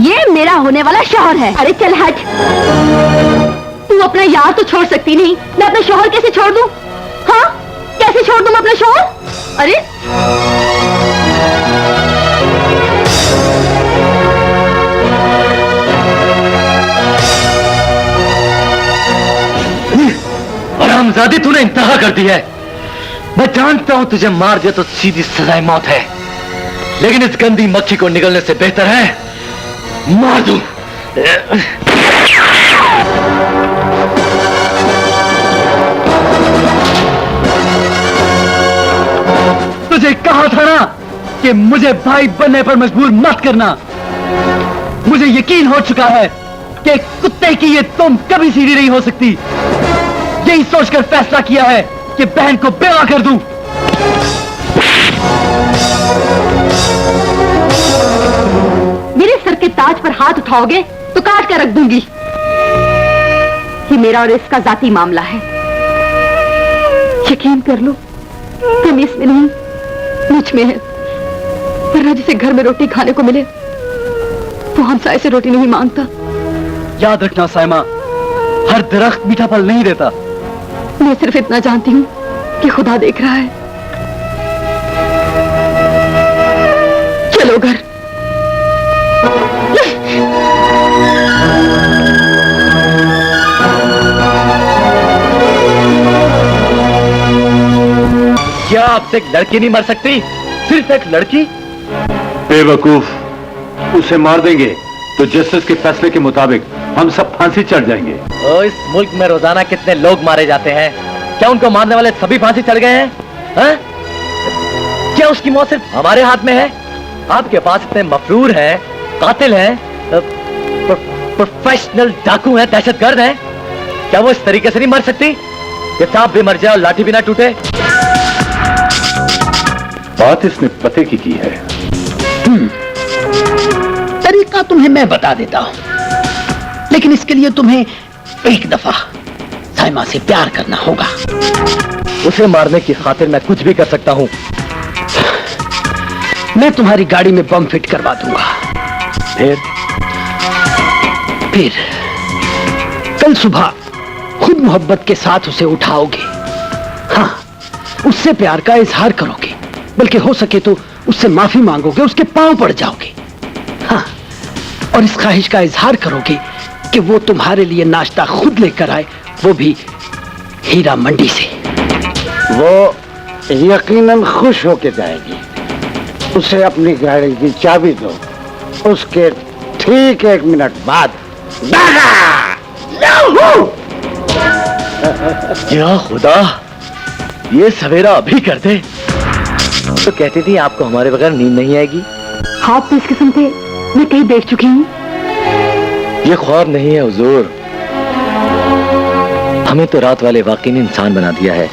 ये मेरा होने वाला शौहर है। अरे चल हट, तू अपना यार तो छोड़ सकती नहीं, मैं अपना शौहर कैसे छोड़ दूं? हाँ, कैसे छोड़ दूं मैं अपना शौहर? अरे
हरामजादी, तूने इंतहा कर दी है। मैं जानता हूं तुझे मार दिया तो सीधी सजाए मौत है, लेकिन इस गंदी मक्खी को निगलने से बेहतर है मार दूं। तुझे कहा था ना कि मुझे भाई बनने पर मजबूर मत करना। मुझे यकीन हो चुका है कि कुत्ते की ये तुम कभी सीधी नहीं हो सकती। यही सोचकर फैसला किया है कि बहन को बेवा कर दूं।
मेरे सर के ताज पर हाथ उठाओगे तो काट कर रख दूंगी। ये मेरा और इसका जाती मामला है। यकीन कर लो, कमी इसमें नहीं मुझ में है। वरना जिसे घर में रोटी खाने को मिले वो हमसाए से रोटी नहीं मांगता।
याद रखना साइमा, हर दरख्त मीठा फल नहीं देता।
मैं सिर्फ इतना जानती हूँ कि खुदा देख रहा है। चलो घर।
क्या आपसे एक लड़की नहीं मर सकती? सिर्फ एक लड़की?
बेवकूफ, उसे मार देंगे तो जस्टिस के फैसले के मुताबिक हम सब फांसी चढ़ जाएंगे।
इस मुल्क में रोजाना कितने लोग मारे जाते हैं, क्या उनको मारने वाले सभी फांसी चढ़ गए हैं? हा? क्या उसकी मौत सिर्फ हमारे हाथ में है? आपके पास इतने मफरूर हैं, कातिल हैं, प्रोफेशनल डाकू हैं, दहशतगर्द हैं, क्या वो इस तरीके से नहीं मर सकती कि सांप भी मर जाए और लाठी भी ना टूटे?
बात इसने पते की है।
तरीका तुम्हें मैं बता देता हूं, लेकिन इसके लिए तुम्हें एक दफा साइमा से प्यार करना होगा।
उसे मारने की खातिर मैं कुछ भी कर सकता हूं।
मैं तुम्हारी गाड़ी में बम फिट करवा दूंगा। फिर कल सुबह खुद मोहब्बत के साथ उसे उठाओगे। हाँ, उससे प्यार का इजहार करोगे, बल्कि हो सके तो उससे माफी मांगोगे, उसके पांव पड़ जाओगे। हाँ, और इस ख्वाहिश का इजहार करोगे कि वो तुम्हारे लिए नाश्ता खुद लेकर आए, वो भी हीरा मंडी से।
वो यकीनन खुश होके जाएगी। उसे अपनी गाड़ी की चाबी दो, उसके ठीक 1 मिनट बाद
या खुदा, ये सवेरा अभी कर दे। तो कहती थी आपको हमारे बगैर नींद नहीं आएगी।
ख्वाब तो इस किस्म के मैं कहीं देख चुकी हूँ।
ये ख्वाब नहीं है हुजूर, हमें तो रात वाले वाकई ने इंसान बना दिया है।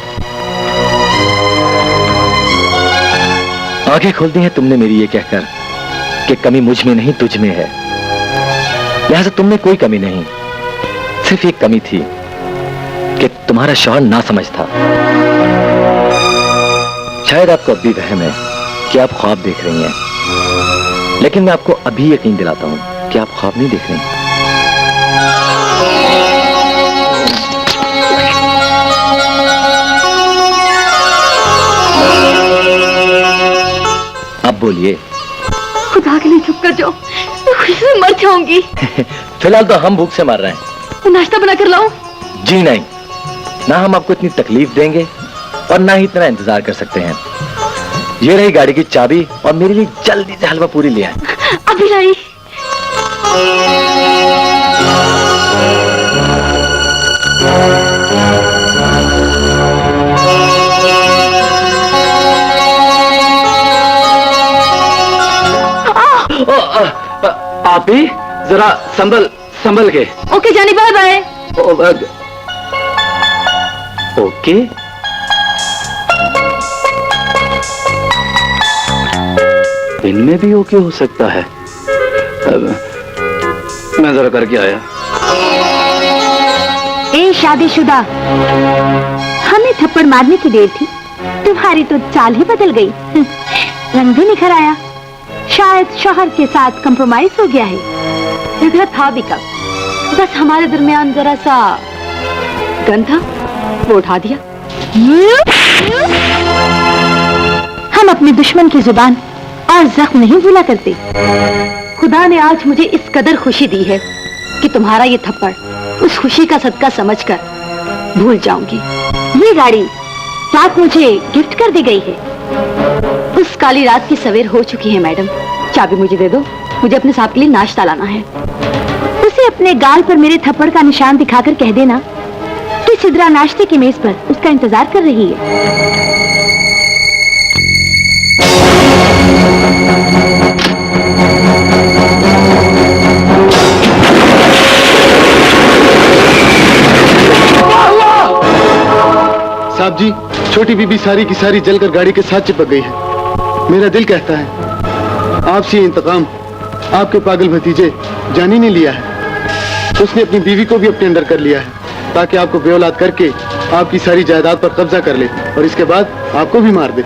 आंखें खोल दी हैं तुमने मेरी ये कहकर कि कमी मुझ में नहीं तुझ में है। लिहाजा तुम में कोई कमी नहीं, सिर्फ एक कमी थी कि तुम्हारा शौहर ना समझ था। शायद आपको अब भी वहम है कि आप ख्वाब देख रही हैं, लेकिन मैं आपको अभी यकीन दिलाता हूं कि आप ख्वाब नहीं देख रही। अब बोलिए।
खुदा के लिए चुप कर जाओ, मैं खुशी से मर जाऊंगी।
फिलहाल तो हम भूख से मर रहे हैं।
तो नाश्ता बना कर लाऊं?
जी नहीं, ना हम आपको इतनी तकलीफ देंगे और ना ही इतना इंतजार कर सकते हैं। ये रही गाड़ी की चाबी और मेरे लिए जल्दी से हलवा पूरी ले आए।
अभी लाई।
आप भी जरा संभल के।
ओके जानी, बाय बाय।
ओके। इनमें भी ओके हो सकता है। मैं जरा करके आया।
ए शादीशुदा, हमें थप्पड़ मारने की देर थी, तुम्हारी तो चाल ही बदल गई। रंग भी निखर आया। शायद शौहर के साथ कंप्रोमाइज हो गया है। झगड़ा था भी कब, बस हमारे दरमियान जरा सा गन था, वो उठा दिया। हम अपने दुश्मन की जुबान और जख्म नहीं भूला करते। खुदा ने आज मुझे इस कदर खुशी दी है कि तुम्हारा ये थप्पड़ उस खुशी का सदका समझकर भूल जाऊंगी। ये गाड़ी रात मुझे गिफ्ट कर दी गई है। उस काली रात की सवेर हो चुकी है। मैडम, चाबी मुझे दे दो, मुझे अपने साहब के लिए नाश्ता लाना है। उसे अपने गाल पर मेरे थप्पड़ का निशान दिखाकर कह देना कि सिद्रा नाश्ते की मेज पर उसका इंतजार कर रही है।
साहब जी, छोटी बीबी सारी की सारी जलकर गाड़ी के साथ चिपक गई है। मेरा दिल कहता है आपसे ये इंतकाम आपके पागल भतीजे जानी ने लिया है। उसने अपनी बीवी को भी अपने अंडर कर लिया है ताकि आपको बेऔलाद करके आपकी सारी जायदाद पर कब्जा कर ले और इसके बाद आपको भी मार दे।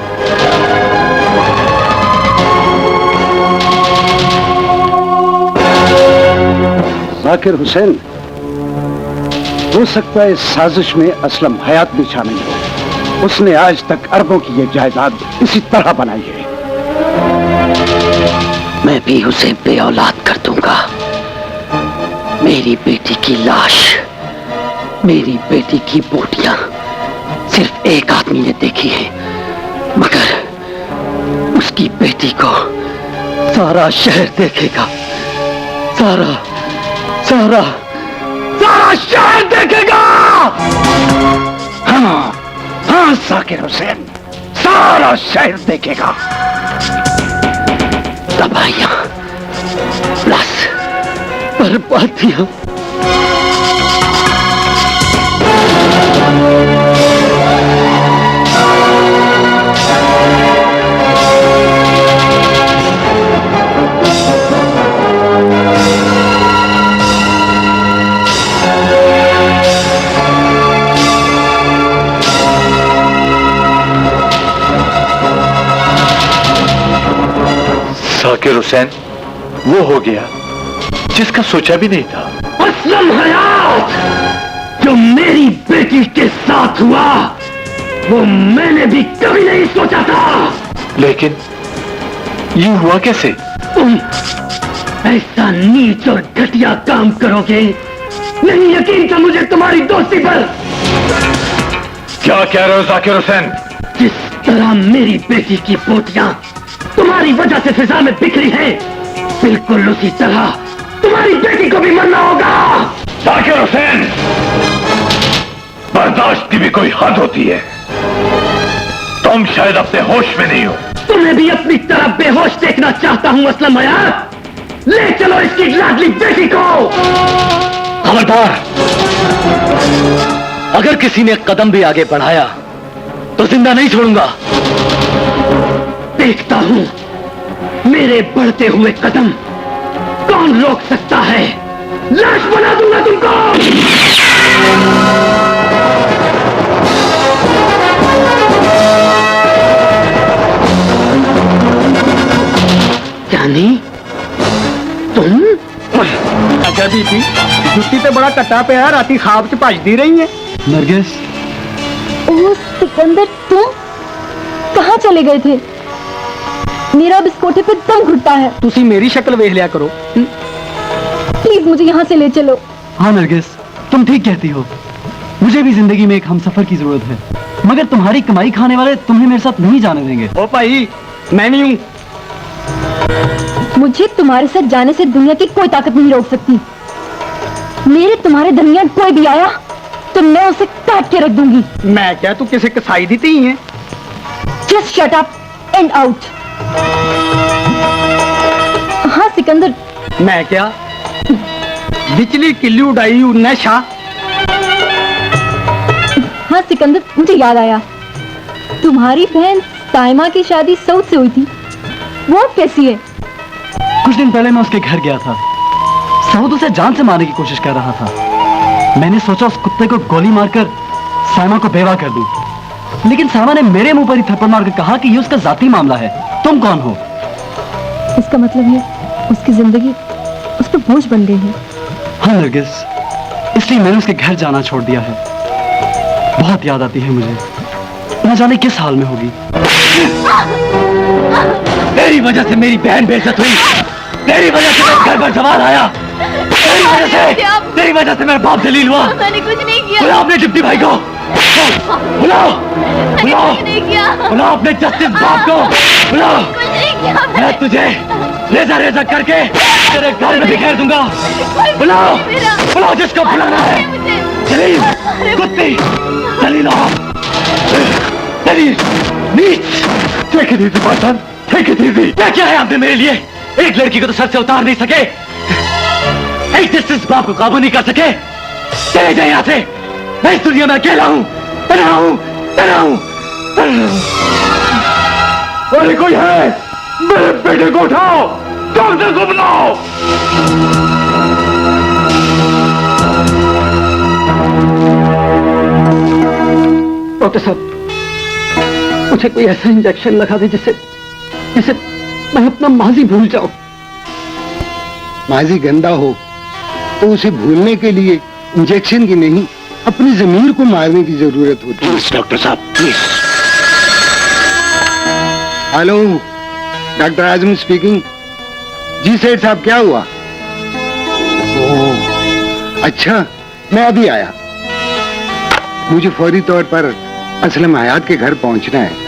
जाकिर हुसैन, हो सकता है इस साजिश में असलम हयात भी शामिल हो। उसने आज तक अरबों की यह जायदाद इसी तरह बनाई है।
मैं भी उसे बेऔलाद कर दूंगा। मेरी बेटी की लाश, मेरी बेटी की बोटियां सिर्फ एक आदमी ने देखी है, मगर उसकी बेटी को सारा शहर देखेगा। सारा सारा सारा शहर देखेगा।
हाँ हाँ जाकिर हुसैन, सारा शहर देखेगा।
तबाहियां, प्लस बर्बादियां।
जाकिर हुसैन वो हो गया जिसका सोचा भी नहीं था।
असलम हयात जो मेरी बेटी के साथ हुआ वो मैंने भी कभी नहीं सोचा था।
लेकिन ये हुआ कैसे?
तुम ऐसा नीच और घटिया काम करोगे, नहीं यकीन था मुझे तुम्हारी दोस्ती पर।
क्या कह रहे हो जाकिर हुसैन?
जिस तरह मेरी बेटी की बोटियां तुम्हारी वजह से फिजा में बिखरी हैं, बिल्कुल उसी तरह तुम्हारी बेटी को भी मरना होगा।
जाकिर हुसैन, बर्दाश्त की भी कोई हद होती है। तुम शायद अपने होश में नहीं हो।
तुम्हें भी अपनी तरफ बेहोश देखना चाहता हूं असलम हयात। ले चलो इसकी लाडली बेटी को।
खबरदार, अगर किसी ने कदम भी आगे बढ़ाया तो जिंदा नहीं छोड़ूंगा।
देखता हूं मेरे बढ़ते हुए कदम कौन रोक सकता है। लाश बना दूंगा तुमको।
रानी तुम अच्छा बीबी जुत्ती ते बड़ा कट्टा पे राती खाब च भजदी रही है।
नरगिस
ओह सिकंदर, तुम कहाँ चले गए थे? मेरा अब इस कोठे पे दम घुटता है।
तुसी मेरी शक्ल वेख लिया करो।
प्लीज मुझे यहाँ से ले चलो।
हाँ नरगिस, तुम ठीक कहती हो। मुझे भी जिंदगी में एक हमसफर की जरूरत है, मगर तुम्हारी कमाई खाने वाले तुम्हें मेरे साथ नहीं जाने देंगे।
ओ भाई, मैं नहीं हूँ।
मुझे तुम्हारे साथ जाने से दुनिया की कोई ताकत नहीं रोक सकती। मेरे तुम्हारे दरमियान कोई भी आया तो मैं उसे काट के रख दूंगी।
मैं क्या तू किसी कसाई दी थी है?
Just shut up and out. हाँ सिकंदर,
मैं क्या बिचली किल्ली उड़ाई नशा।
हाँ सिकंदर, मुझे याद आया, तुम्हारी बहन साइमा की शादी सऊद से हुई थी। वो कैसी है?
कुछ दिन पहले मैं उसके घर गया था। सऊद उसे जान से मारने की कोशिश कर रहा था। मैंने सोचा उस कुत्ते को गोली मारकर साइमा को बेवा कर दूं, लेकिन साइमा ने मेरे मुंह पर ही थप्पड़ मारकर कहा कि ये उसका जाती मामला है, तुम कौन हो?
इसका मतलब है उसकी जिंदगी उस पर बोझ बन गई है।
हाँ नरगिस, इसलिए मैंने उसके घर जाना छोड़ दिया है। बहुत याद आती है मुझे, न जाने किस हाल में होगी। तेरी वजह से मेरी बहन बेइज्जत हुई, तेरी वजह से मेरे घर पर सवाल आया, तेरी वजह से मेरा बाप जलील हुआ।
मैंने कुछ नहीं किया।
बुलाओ अपने डिप्टी भाई को, बुलाओ बुलाओ बुलाओ अपने जस्टिस बाप को, बुलाओ। मैं तुझे रेजा रेजा करके तेरे घर में बिखेर दूंगा। बुलाओ बुलाओ जिसको बुलाना है। जलील, कुत्ती, जलील जलील, नीच।
Take it easy, पासन, take it easy।
क्या है आपने मेरे लिए? एक लड़की को तो सर से उतार नहीं सके, एक जस्टिस बाप को काबू नहीं कर सके। चले जाए यहाँ से, मैं इस दुनिया में अकेला हूँ, तन्हा हूँ, तन्हा हूँ, तन्हा हूँ।
अरे कोई है? मेरे बेटे को उठाओ, डॉक्टर को बुलाओ।
डॉक्टर साहब, मुझे कोई ऐसा इंजेक्शन लगा दे जिससे जिससे मैं अपना माजी भूल जाऊं।
माजी गंदा हो तो उसे भूलने के लिए इंजेक्शन की नहीं, अपनी जमीर को मारने की जरूरत होती है।
डॉक्टर साहब please.
Hello, doctor Azam speaking. जी सेठ साहब, क्या हुआ? ओह अच्छा, मैं अभी आया। मुझे फौरी तौर पर असलम हयात के घर पहुंचना है।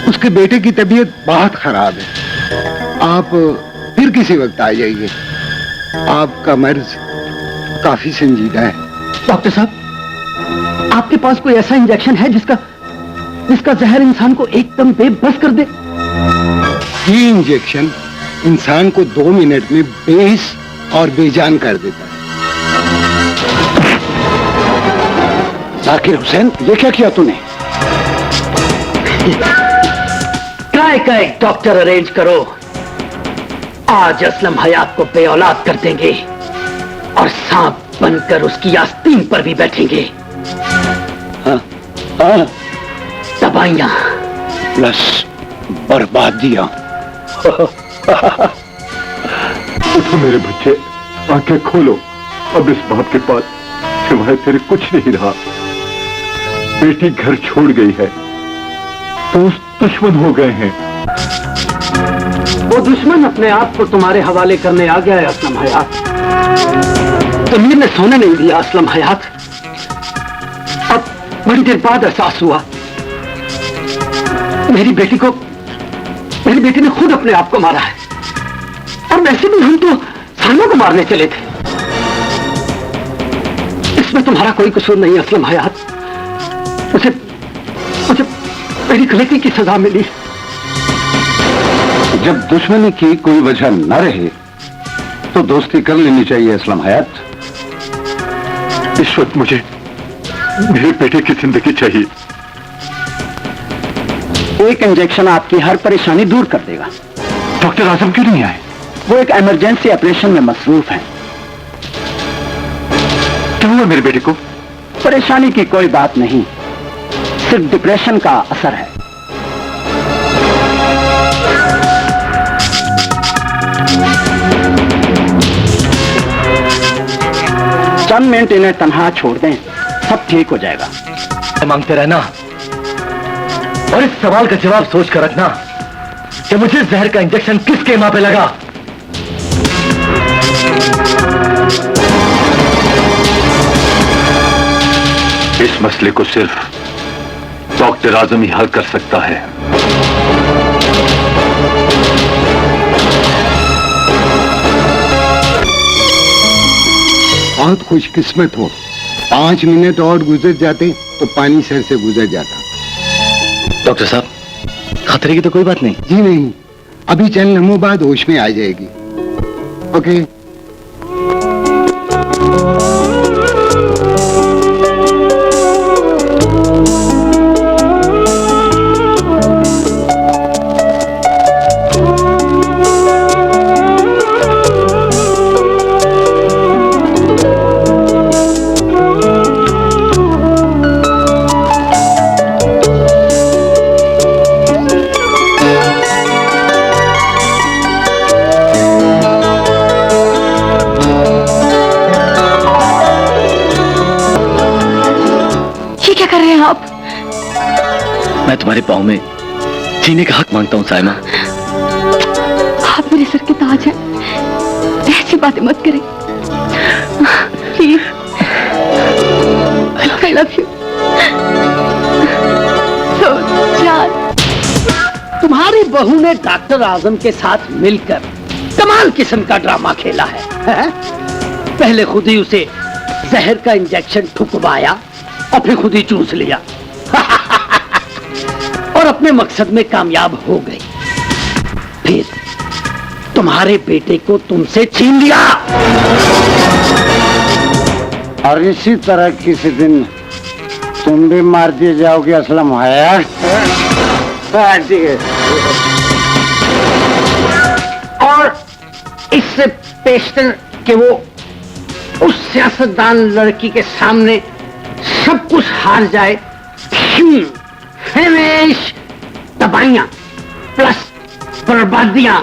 उसके बेटे की तबीयत बहुत खराब है। आप फिर किसी वक्त आ जाइए। आपका मर्ज काफी संजीदा है।
डॉक्टर साहब, आपके पास कोई ऐसा इंजेक्शन है जिसका जहर इंसान को एकदम बेबस कर दे?
ये इंजेक्शन इंसान को 2 मिनट में बेहिस और बेजान कर देता है।
जाकिर हुसैन, ये क्या किया तूने?
काय का एक डॉक्टर अरेंज करो। आज असलम हयात को बेऔलाद कर देंगे और सांप बनकर उसकी आस्तीन पर भी बैठेंगे। दवाइयां
प्लस बर्बादियां।
उठो मेरे बच्चे, आंखें खोलो। अब इस बाप के पास सिवाय तेरे कुछ नहीं रहा। बेटी घर छोड़ गई है, दोस्त दुश्मन हो गए हैं।
वो दुश्मन अपने आप को तुम्हारे हवाले करने आ गया है असलम हयात। तमीर ने सोने नहीं दिया असलम हयात। अब बड़ी देर बाद एहसास हुआ, मेरी बेटी ने खुद अपने आप को मारा है। और वैसे भी हम तो साइमा को मारने चले थे। इसमें तुम्हारा कोई कसूर नहीं है असलम हयात। मुझे मेरी गलती की सजा मिली।
जब दुश्मनी की कोई वजह न रहे तो दोस्ती कर लेनी चाहिए असलम हयात।
इस वक्त मुझे मेरे बेटे की जिंदगी चाहिए।
एक इंजेक्शन आपकी हर परेशानी दूर कर देगा।
डॉक्टर आजम क्यों नहीं आए?
वो एक इमरजेंसी ऑपरेशन में मसरूफ हैं।
क्या हुआ मेरे बेटे को?
परेशानी की कोई बात नहीं, सिर्फ डिप्रेशन का असर है। चंद मिनट इन्हें तन्हा छोड़ दें, सब ठीक हो जाएगा।
मांगते रहना और इस सवाल का जवाब सोच कर रखना कि मुझे जहर का इंजेक्शन किसके मां पे लगा।
इस मसले को सिर्फ डॉक्टर आजम ही हल कर सकता है।
बहुत खुशकिस्मत हो, 5 मिनट और गुजर जाते तो पानी सर से गुजर जाता।
डॉक्टर साहब, खतरे की तो कोई बात नहीं।
जी नहीं, अभी चंद लम्हों बाद होश में आ जाएगी। ओके।
मैं तुम्हारे पाँव में जीने का हक मांगता हूँ साइमा।
आप मेरे सर के ताज हैं, ऐसी बातें मत करें please. I love you so जान।
तुम्हारी बहू ने डॉक्टर आजम के साथ मिलकर कमाल किस्म का ड्रामा खेला है? पहले खुद ही उसे जहर का इंजेक्शन ठुकवाया और फिर खुद ही चूस लिया और अपने मकसद में कामयाब हो गई। फिर तुम्हारे बेटे को तुमसे छीन लिया।
और इसी तरह किसी दिन तुम भी मार दिए जाओगे असलम है। और इससे पेशतर कि वो उस सियासतदान लड़की के सामने सब कुछ हार जाए। फिनिश, तबाहियां प्लस बर्बादियां।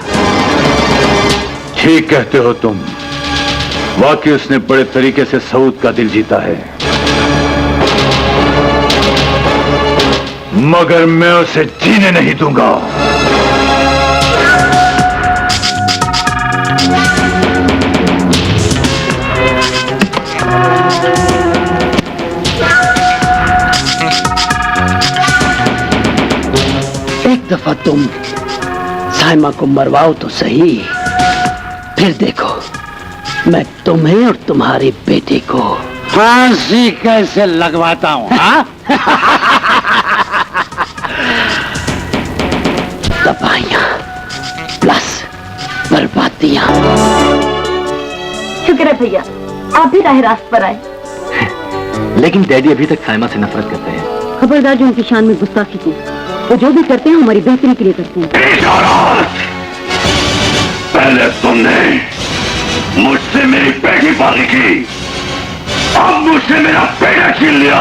ठीक कहते हो तुम, वाकई उसने बड़े तरीके से सऊद का दिल जीता है, मगर मैं उसे जीने नहीं दूंगा।
एक दफा तुम साइमा को मरवाओ तो सही, फिर देखो मैं तुम्हें और तुम्हारे बेटे को
फांसी कैसे लगवाता हूँ।
तबाहियां प्लस बर्बादियां।
शुक्र है भैया, आप भी राह रास्त पर आए।
लेकिन डैडी अभी तक साइमा से नफरत करते हैं।
खबरदार जो उनकी शान में गुस्ताखी की, वो जो भी करते हैं हमारी बेहतरी के लिए करते हैं।
पहले तुमने मुझसे मेरी बेटी पाली की, अब मुझसे मेरा बेटा छीन लिया,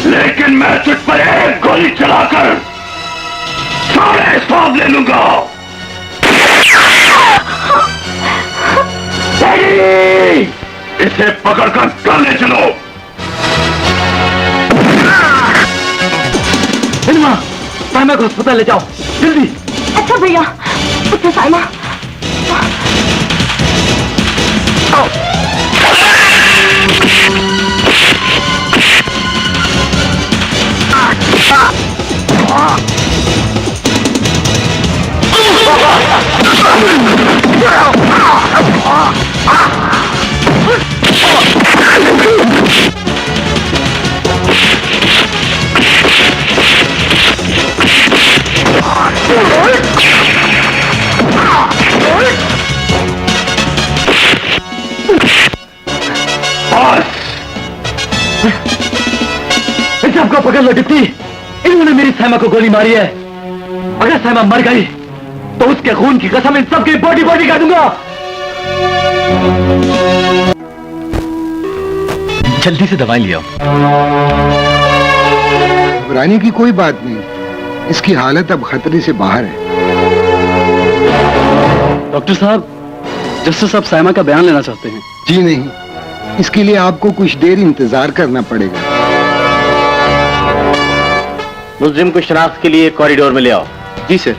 लेकिन मैं तुझ पर एक गोली चलाकर सारे हिसाब ले लूंगा। इसे पकड़कर घर ले चलो।
साइमा को अस्पताल ले जाओ जल्दी।
अच्छा भैया, उठो साइमा।
सबको पकड़ लो डिप्टी, इन्होंने मेरी साइमा को गोली मारी है। अगर साइमा मर गई तो उसके खून की कसम इन सबकी बॉडी बॉडी काटूंगा। जल्दी से दवाई लिया।
घबराने की कोई बात नहीं, इसकी हालत अब खतरे से बाहर है।
डॉक्टर साहब, जस्टिस साहब साइमा का बयान लेना चाहते हैं।
जी नहीं, इसके लिए आपको कुछ देर इंतजार करना पड़ेगा।
मुलजिम को शनाख्त के लिए कॉरिडोर में ले आओ।
जी सर।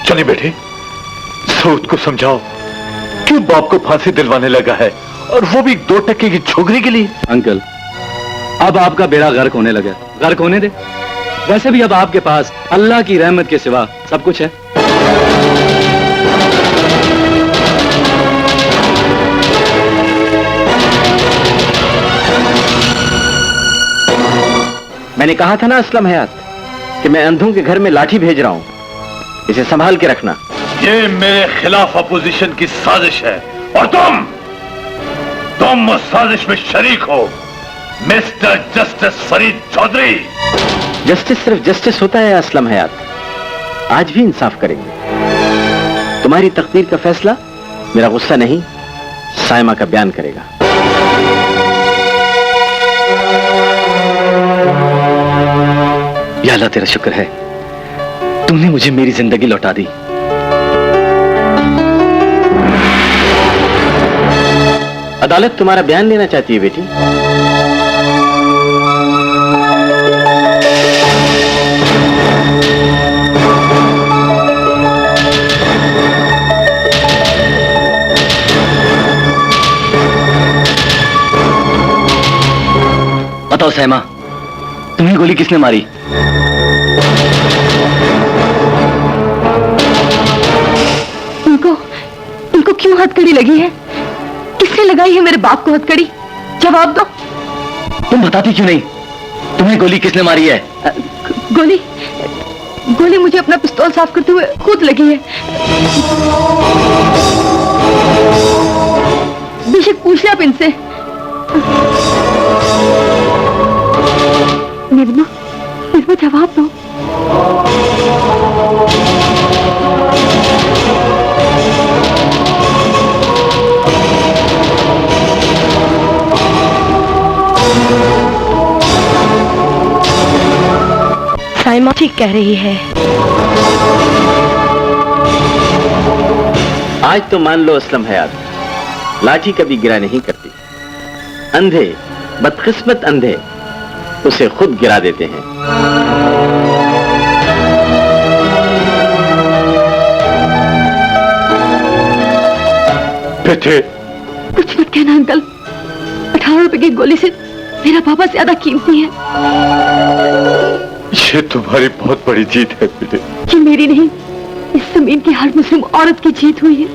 चलिए बेटे, सऊद को समझाओ क्यों बाप को फांसी दिलवाने लगा है, और वो भी 2 टके की छोकरी के लिए।
अंकल, अब आपका बेड़ा गर्क होने लगा। गर्क होने दे। वैसे भी अब आपके पास अल्लाह की रहमत के सिवा सब कुछ है।
मैंने कहा था ना असलम हयात कि मैं अंधों के घर में लाठी भेज रहा हूं, इसे संभाल के रखना।
ये मेरे खिलाफ अपोजिशन की साजिश है, और तुम उस साजिश में शरीक हो, mister justice Farid Chaudhary.
Justice सिर्फ जस्टिस होता है असलम हयात, आज भी इंसाफ करेंगे। तुम्हारी तकदीर का फैसला मेरा गुस्सा नहीं, साइमा का बयान करेगा।
या अल्लाह, तेरा शुक्र है तुमने मुझे मेरी जिंदगी लौटा दी।
अदालत तुम्हारा बयान लेना चाहती है बेटी।
बताओ सैमा, तुम्हें गोली किसने मारी?
इनको क्यों हथकड़ी लगी है? किसने लगाई है मेरे बाप को हथकड़ी? जवाब दो।
तुम बताती क्यों नहीं? तुम्हें गोली किसने मारी है?
गोली मुझे अपना पिस्तौल साफ करते हुए खुद लगी है। बेशक पूछ लिया आप इनसे। निर्मा जवाब दो।
साइमा ठीक कह रही है।
आज तो मान लो असलम हयात, लाठी कभी गिरा नहीं करती। अंधे, बदकिस्मत अंधे उसे खुद गिरा देते हैं।
बेटे,
कुछ मत कहना अंकल। 18 रुपए की गोली से मेरा पापा ज्यादा कीमती है।
ये तुम्हारी बहुत बड़ी जीत है बेटे।
ये मेरी नहीं, इस जमीन की हर मुस्लिम औरत की जीत हुई है।